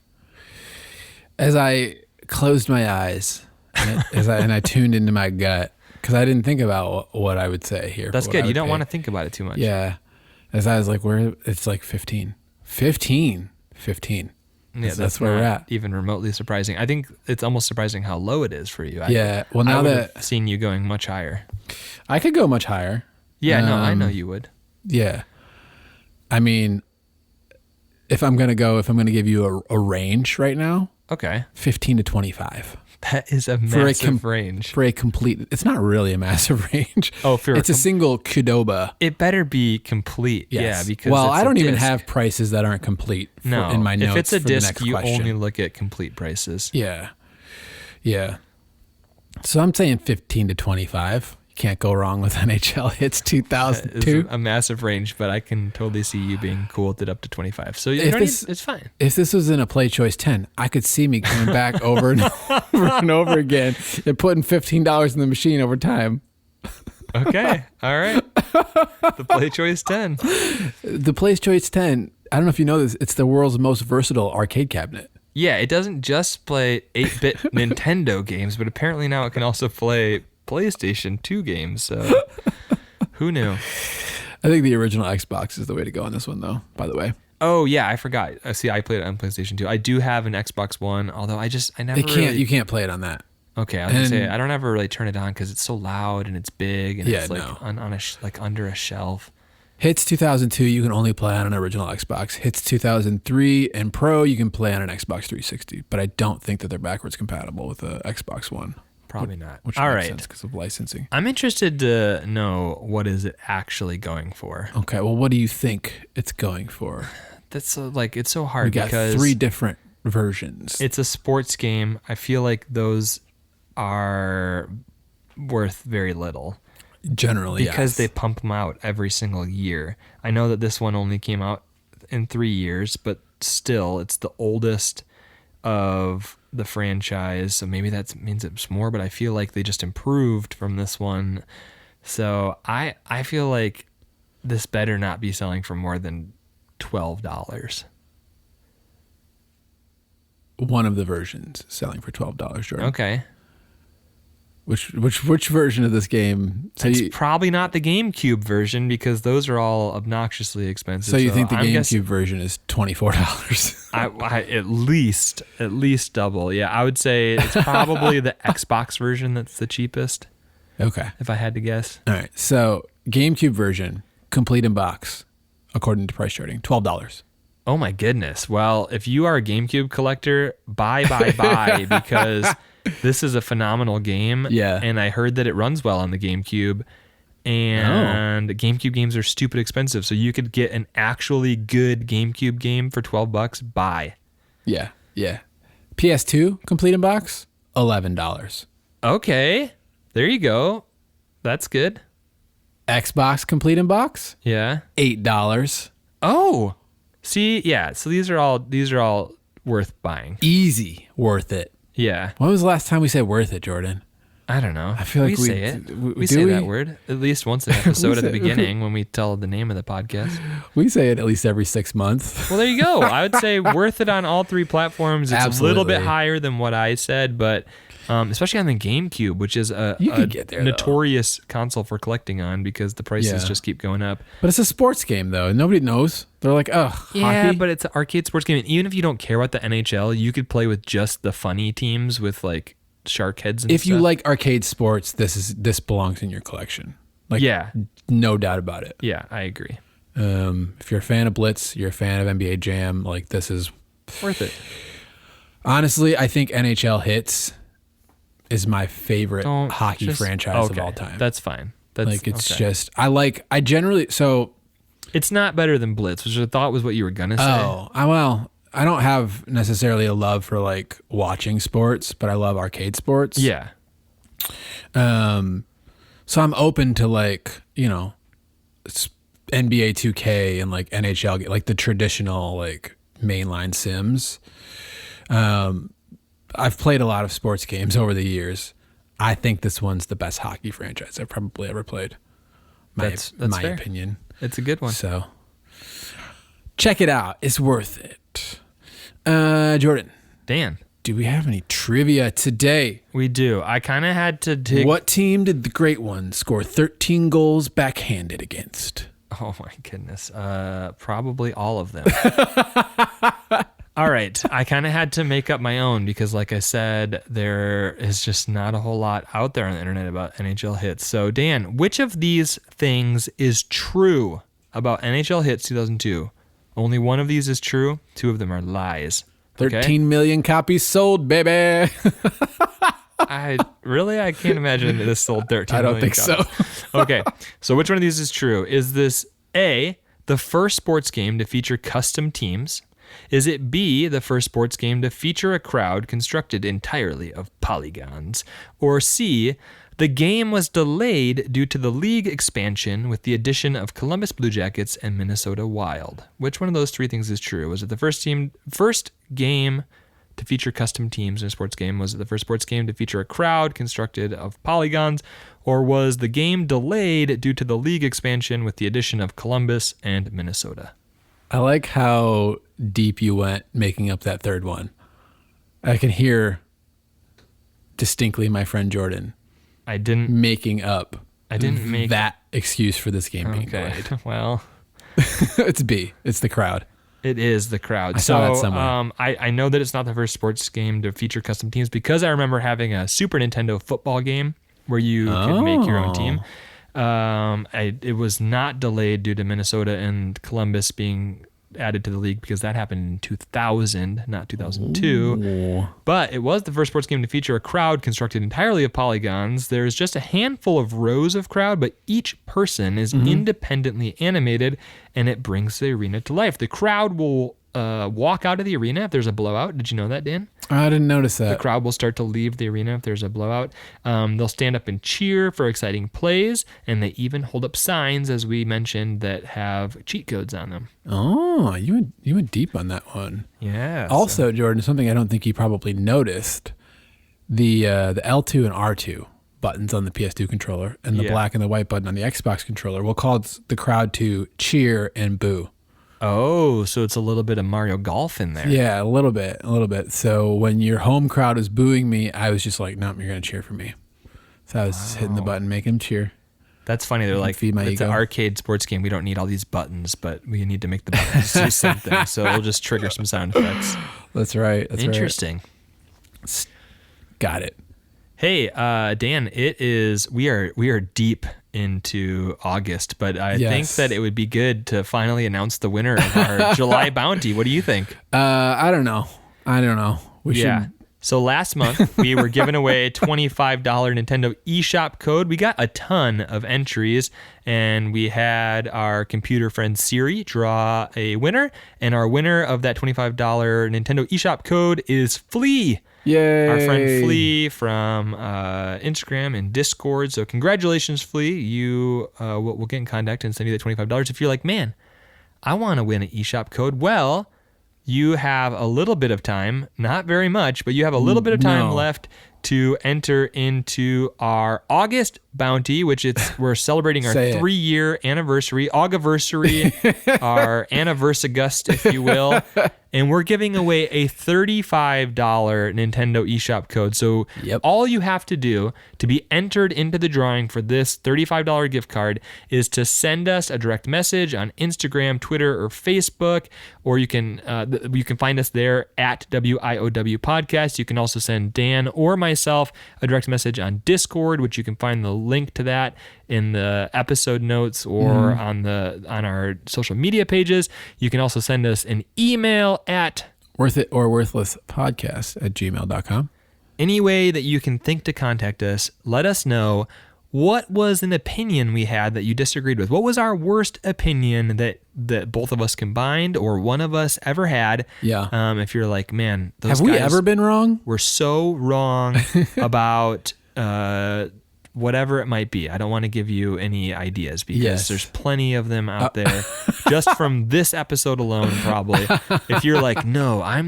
As I closed my eyes and I tuned into my gut, because I didn't think about what I would say here. That's good. You don't want to think about it too much. Yeah. As I was like, it's like 15. 15. Yeah, that's where we're at. Even remotely surprising. I think it's almost surprising how low it is for you. Well, now that I've seen you going much higher. I could go much higher. Yeah, no, I know you would. Yeah. I mean, if I'm going to give you a range right now. Okay. 15 to 25. That is a massive range. For a complete, it's not really a massive range. Oh, it's a single Qdoba. It better be complete. Yes. Yeah, because I don't even have prices that aren't complete in my notes. If it's a for disc, the next you question. only look at complete prices. Yeah. Yeah. So I'm saying 15 to 25. You can't go wrong with NHL Hits 2002. It's a massive range, but I can totally see you being cool with it up to 25. So it's fine. If this was in a Play Choice 10, I could see me coming back over and over and over again and putting $15 in the machine over time. Okay. All right. The Play Choice 10. The Play Choice 10, I don't know if you know this, it's the world's most versatile arcade cabinet. Yeah, it doesn't just play 8-bit Nintendo games, but apparently now it can also play PlayStation 2 games. So who knew? I think the original Xbox is the way to go on this one, though, by the way. Oh, yeah, I forgot. See, I played it on PlayStation 2. I do have an Xbox One, although I never You can't play it on that. Okay, I was going to say, I don't ever really turn it on because it's so loud and it's big and it's like on a under a shelf. Hits 2002, you can only play on an original Xbox. Hits 2003 and Pro, you can play on an Xbox 360. But I don't think that they're backwards compatible with the Xbox One. Probably not. Which All makes right. sense because of licensing. I'm interested to know what is it actually going for. Okay, well, what do you think it's going for? That's it's so hard we got because 3 different versions. It's a sports game. I feel like those are worth very little. Generally, because they pump them out every single year. I know that this one only came out in 3 years, but still, it's the oldest of the franchise. So maybe that means it's more, but I feel like they just improved from this one. So I feel like this better not be selling for more than $12. One of the versions selling for $12, Jordan. Okay. Which version of this game? It's probably not the GameCube version because those are all obnoxiously expensive. So you think the GameCube version is $24? I at least double. Yeah, I would say it's probably the Xbox version that's the cheapest. Okay. If I had to guess. All right. So GameCube version, complete in box, according to PriceCharting, $12. Oh my goodness. Well, if you are a GameCube collector, buy because this is a phenomenal game. Yeah. And I heard that it runs well on the GameCube. And GameCube games are stupid expensive. So you could get an actually good GameCube game for $12. Buy. Yeah. Yeah. PS2, complete in box, $11. Okay. There you go. That's good. Xbox complete in box? Yeah. $8. Oh. See, yeah. So these are all worth buying. Easy worth it. Yeah. When was the last time we said worth it, Jordan? I don't know. I feel like we say it. We say that word at least once an episode at the beginning when we tell the name of the podcast. We say it at least every 6 months. Well, there you go. I would say worth it on all 3 platforms. It's Absolutely. a little bit higher than what I said, but especially on the GameCube, which is a notorious console for collecting on because the prices just keep going up. But it's a sports game, though. Nobody knows. They're like, yeah, hockey? But it's an arcade sports game. And even if you don't care about the NHL, you could play with just the funny teams with like shark heads and stuff. If you like arcade sports, this belongs in your collection. No doubt about it. Yeah, I agree. If you're a fan of Blitz, you're a fan of NBA Jam, like this is worth it. Honestly, I think NHL Hits is my favorite hockey franchise of all time. That's fine. That's like, it's just, I generally, so. It's not better than Blitz, which I thought was what you were going to say. Oh, well, I don't have necessarily a love for like watching sports, but I love arcade sports. Yeah. So I'm open to like, you know, NBA 2K and like NHL, like the traditional like mainline sims. I've played a lot of sports games over the years. I think this one's the best hockey franchise I've probably ever played. That's my fair. opinion. It's a good one. So check it out. It's worth it. Jordan. Dan. Do we have any trivia today? We do. I kind of had to dig. What team did the Great One score 13 goals backhanded against? Oh my goodness. Probably all of them. All right. I kind of had to make up my own because, like I said, there is just not a whole lot out there on the internet about NHL Hits. So, Dan, which of these things is true about NHL Hits 2002? Only one of these is true. 2 of them are lies. 13 million copies sold, baby. I can't imagine this sold 13 I don't million think copies. so. Okay. So, which one of these is true? Is this A, the first sports game to feature custom teams? Is it B, the first sports game to feature a crowd constructed entirely of polygons? Or C, the game was delayed due to the league expansion with the addition of Columbus Blue Jackets and Minnesota Wild? Which one of those 3 things is true? Was it the first game to feature custom teams in a sports game? Was it the first sports game to feature a crowd constructed of polygons? Or was the game delayed due to the league expansion with the addition of Columbus and Minnesota? I like how deep you went making up that third one. I can hear distinctly my friend Jordan. I didn't Well, it's B. It's the crowd. It is the crowd. I saw that somewhere. I know that it's not the first sports game to feature custom teams because I remember having a Super Nintendo football game where you could make your own team. It was not delayed due to Minnesota and Columbus being added to the league because that happened in 2000, not 2002. Ooh. But it was the first sports game to feature a crowd constructed entirely of polygons. There's just a handful of rows of crowd, but each person is independently animated, and it brings the arena to life. The crowd will walk out of the arena if there's a blowout. Did you know that, Dan? I didn't notice that. The crowd will start to leave the arena if there's a blowout. They'll stand up and cheer for exciting plays, and they even hold up signs, as we mentioned, that have cheat codes on them. Oh, you went deep on that one. Yeah. Also, Jordan, something I don't think you probably noticed, the L2 and R2 buttons on the PS2 controller and the black and the white button on the Xbox controller will cause the crowd to cheer and boo. Oh, so it's a little bit of Mario Golf in there. Yeah, a little bit. So when your home crowd was booing me, I was just like, nope, you're going to cheer for me. So I was just hitting the button, making them cheer. That's funny. They're like, feed my it's ego. an arcade sports game. We don't need all these buttons, but we need to make the buttons do something. So it'll just trigger some sound effects. That's right. Interesting. Right. Got it. Hey, Dan, we are deep into August, but I think that it would be good to finally announce the winner of our July bounty. What do you think? I don't know. We should. So last month we were giving away a $25 Nintendo eShop code. We got a ton of entries, and we had our computer friend Siri draw a winner, and our winner of that $25 Nintendo eShop code is Flea. Yay. Our friend Flea from Instagram and Discord. So congratulations, Flea. You we'll get in contact and send you that $25. If you're like, man, I want to win an eShop code. Well, you have a little bit of time, not very much, but you have a little bit of time left to enter into our August bounty, which we're celebrating our 3-year anniversary, Augiversary, our Anniversagust, if you will. And we're giving away a $35 Nintendo eShop code. So all you have to do to be entered into the drawing for this $35 gift card is to send us a direct message on Instagram, Twitter, or Facebook, or you can find us there at WIOW Podcast. You can also send Dan or myself a direct message on Discord, which you can find the link to that in the episode notes or on our social media pages. You can also send us an email at Worth it or worthless podcast at gmail.com. Any way that you can think to contact us, let us know what was an opinion we had that you disagreed with. What was our worst opinion that both of us combined or one of us ever had? Yeah. If you're like, man, those Have guys we ever been wrong? were so wrong about whatever it might be. I don't want to give you any ideas because there's plenty of them out there just from this episode alone, probably. If you're like, no, I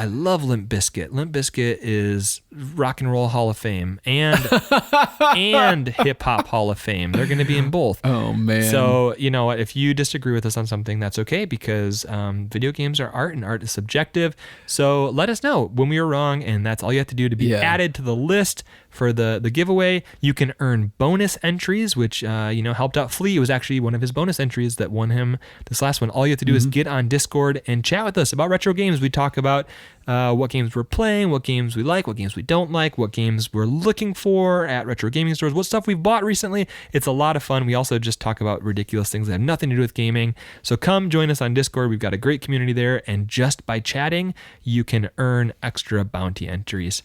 love Limp Bizkit. Limp Bizkit is Rock and Roll Hall of Fame and Hip Hop Hall of Fame. They're going to be in both. Oh, man. So, you know what? If you disagree with us on something, that's okay because video games are art and art is subjective. So let us know when we were wrong, and that's all you have to do to be added to the list for the giveaway. You can earn bonus entries, which helped out Flea. It was actually one of his bonus entries that won him this last one. All you have to do is get on Discord and chat with us about retro games. We talk about what games we're playing, what games we like, what games we don't like, what games we're looking for at retro gaming stores, what stuff we've bought recently. It's a lot of fun. We also just talk about ridiculous things that have nothing to do with gaming. So come join us on Discord. We've got a great community there, and just by chatting, you can earn extra bounty entries.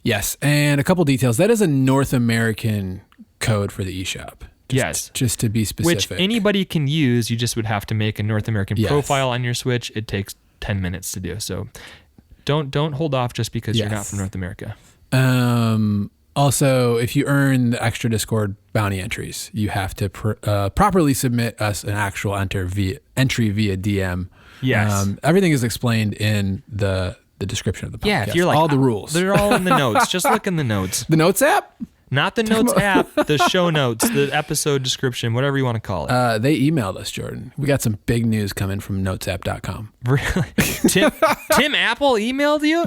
Yes, and a couple details. That is a North American code for the eShop. Just to be specific. Which anybody can use. You just would have to make a North American profile on your Switch. It takes 10 minutes to do. So don't hold off just because you're not from North America. Also, if you earn the extra Discord bounty entries, you have to properly submit us an actual entry via DM. Yes. Everything is explained in the description of the podcast. Yeah, if you're like, all the rules. They're all in the notes. Just look in the notes. The Notes app? Not the Notes app, the show notes, the episode description, whatever you want to call it. They emailed us, Jordan. We got some big news coming from notesapp.com. Really? Tim Apple emailed you?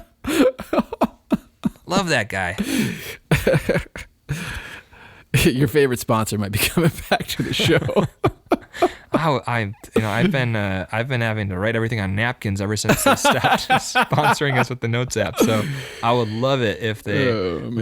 Love that guy. Your favorite sponsor might be coming back to the show. I've been having to write everything on napkins ever since they stopped sponsoring us with the Notes app. So I would love it if they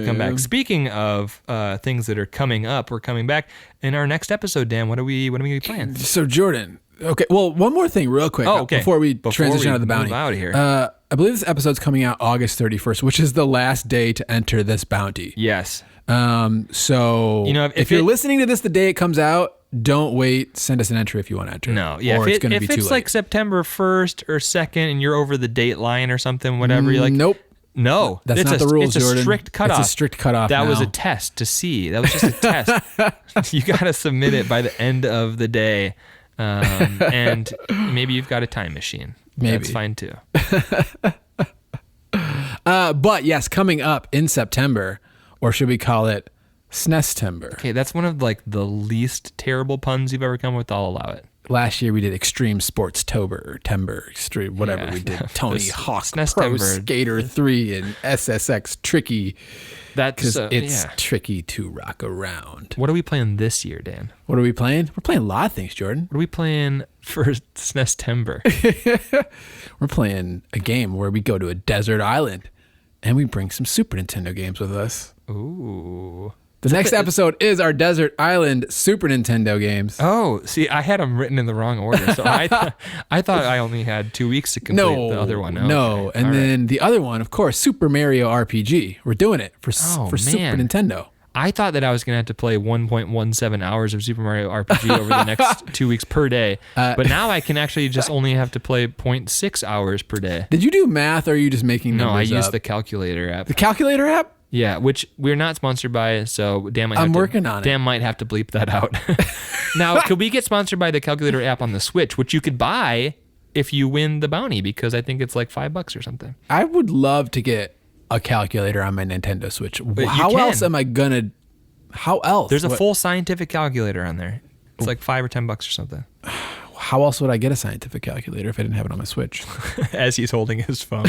come back. Speaking of things that are coming up, we're coming back in our next episode. Dan, what are we playing? So Jordan, okay. Well, one more thing, real quick. Before we transition out of the bounty. Out of here. I believe this episode's coming out August 31st, which is the last day to enter this bounty. Yes. So if you're listening to this the day it comes out, don't wait. Send us an entry if you want to enter. No, yeah. Or it's going to be too late. If it's like September 1st or 2nd and you're over the date line or something, whatever, you're like, nope. No, that's not the rules, Jordan. It's a strict cutoff. It's a strict cutoff. That now. was a test to see. That was just a test. You got to submit it by the end of the day. And maybe you've got a time machine. Maybe. That's fine too. But yes, coming up in September, or should we call it SNEStember? Okay, that's one of like the least terrible puns you've ever come with. I'll allow it. Last year we did Extreme Sports Tober or Timber, Extreme, whatever we did. Tony Hawk, Pro Skater 3, and SSX Tricky. Because it's tricky to rock around. What are we playing this year, Dan? What are we playing? We're playing a lot of things, Jordan. What are we playing for SNEStember? We're playing a game where we go to a desert island and we bring some Super Nintendo games with us. Ooh. The next episode is our Desert Island Super Nintendo games. Oh, see, I had them written in the wrong order. So I thought I only had 2 weeks to complete the other one. No. Okay. And then the other one, of course, Super Mario RPG. We're doing it for Super Nintendo. I thought that I was going to have to play 1.17 hours of Super Mario RPG over the next 2 weeks per day. But now I can actually just only have to play 0.6 hours per day. Did you do math or are you just making numbers No, I used the calculator app. The calculator app? Yeah, which we're not sponsored by, so Dan might have to bleep that out. Now, could we get sponsored by the calculator app on the Switch, which you could buy if you win the bounty, because I think it's like $5 or something. I would love to get a calculator on my Nintendo Switch. How else am I gonna? How else? There's a full scientific calculator on there. It's like $5 or $10 or something. How else would I get a scientific calculator if I didn't have it on my Switch? As he's holding his phone.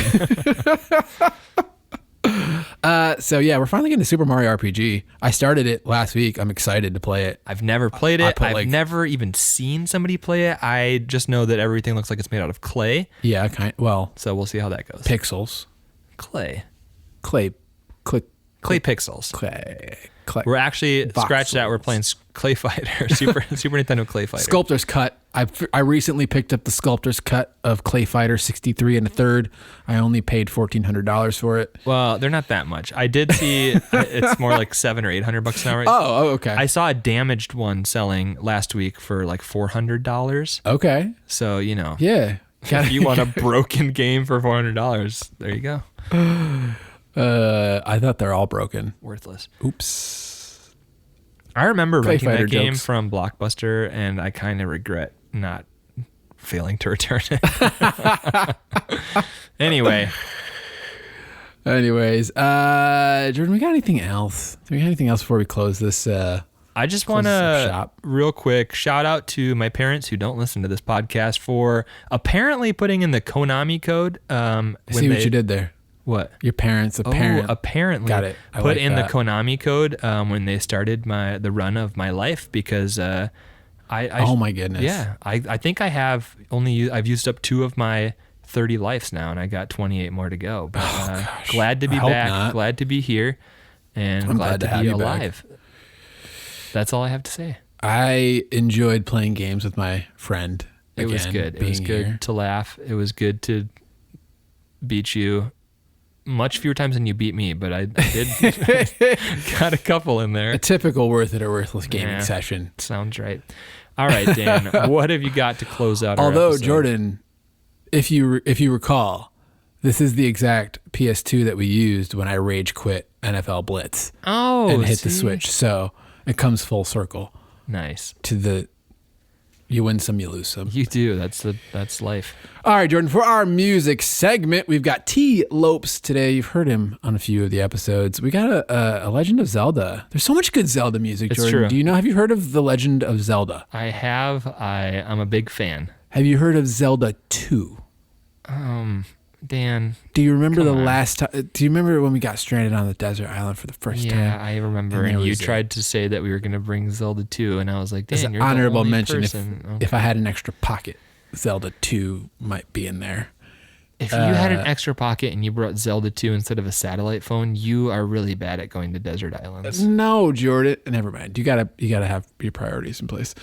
So yeah, we're finally getting to Super Mario RPG. I started it last week. I'm excited to play it. I've never played it. I've never even seen somebody play it. I just know that everything looks like it's made out of clay. Yeah, so we'll see how that goes. Pixels. Clay pixels. Clay. We're actually scratch that. We're playing Clay Fighter, Super Nintendo Clay Fighter. Sculptor's Cut. I recently picked up the sculptor's cut of Clay Fighter 63 and a third. I only paid $1,400 for it. Well, they're not that much. I did see it's more like $700 or $800 now, right? Oh, okay. I saw a damaged one selling last week for like $400. Okay. So, Yeah. if you want a broken game for $400, there you go. I thought they're all broken. Worthless. Oops. I remember Clay renting Fighter that game jokes. from Blockbuster, and I kind of regret not failing to return it. Anyway. Anyways, Jordan, we got anything else? Do we got anything else before we close this? I just want to real quick shout out to my parents who don't listen to this podcast for apparently putting in the Konami code. I see what you did there. What? Your parents apparently got it. Put in the Konami code when they started the run of my life because I oh my goodness. Yeah, I think I've used up 2 of my 30 lives now, and I got 28 more to go. But glad to be back. Not. Glad to be here, and I'm glad to be have you alive. Back. That's all I have to say. I enjoyed playing games with my friend. It was good. It was good to laugh. It was good to beat you. Much fewer times than you beat me, but I did got a couple in there. A typical worth it or worthless gaming session. Sounds right. All right, Dan, what have you got to close out our Although, episode? Jordan, if you recall, this is the exact PS2 that we used when I rage quit NFL Blitz and hit the Switch. So it comes full circle. Nice. You win some, you lose some. You do. That's life. All right, Jordan, for our music segment, we've got T. Lopes today. You've heard him on a few of the episodes. We got a Legend of Zelda. There's so much good Zelda music, Jordan. True. Do you know, have you heard of The Legend of Zelda? I have. I'm a big fan. Have you heard of Zelda 2? Dan. Do you remember the last time? Do you remember when we got stranded on the desert island for the first time? Yeah, I remember. And you tried to say that we were going to bring Zelda 2, and I was like, Dan, you're honorable the only mention. person. If I had an extra pocket, Zelda 2 might be in there. If you had an extra pocket and you brought Zelda 2 instead of a satellite phone, you are really bad at going to desert islands. No, Jordan. Never mind. You gotta have your priorities in place.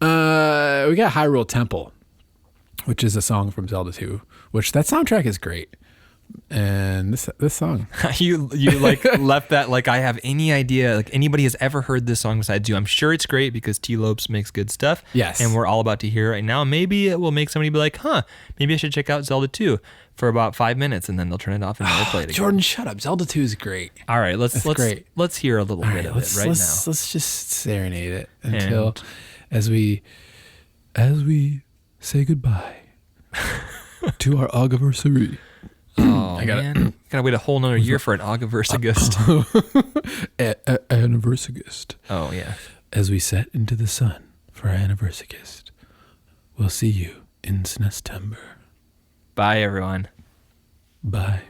We got Hyrule Temple, which is a song from Zelda 2, which that soundtrack is great. And this song. you like left that like I have any idea, like anybody has ever heard this song besides you. I'm sure it's great because T. Lopes makes good stuff. Yes. And we're all about to hear it right now. Maybe it will make somebody be like, maybe I should check out Zelda 2 for about 5 minutes, and then they'll turn it off and never play it again. Jordan, shut up. Zelda 2 is great. All right, let's hear a little bit of it right now. Let's just serenade it until as we say goodbye to our Augiversary. Oh, man. Gotta wait a whole nother year for an Augiversagust. Anniversagust. Oh, yeah. As we set into the sun for our Anniversagust, we'll see you in September. Bye, everyone. Bye.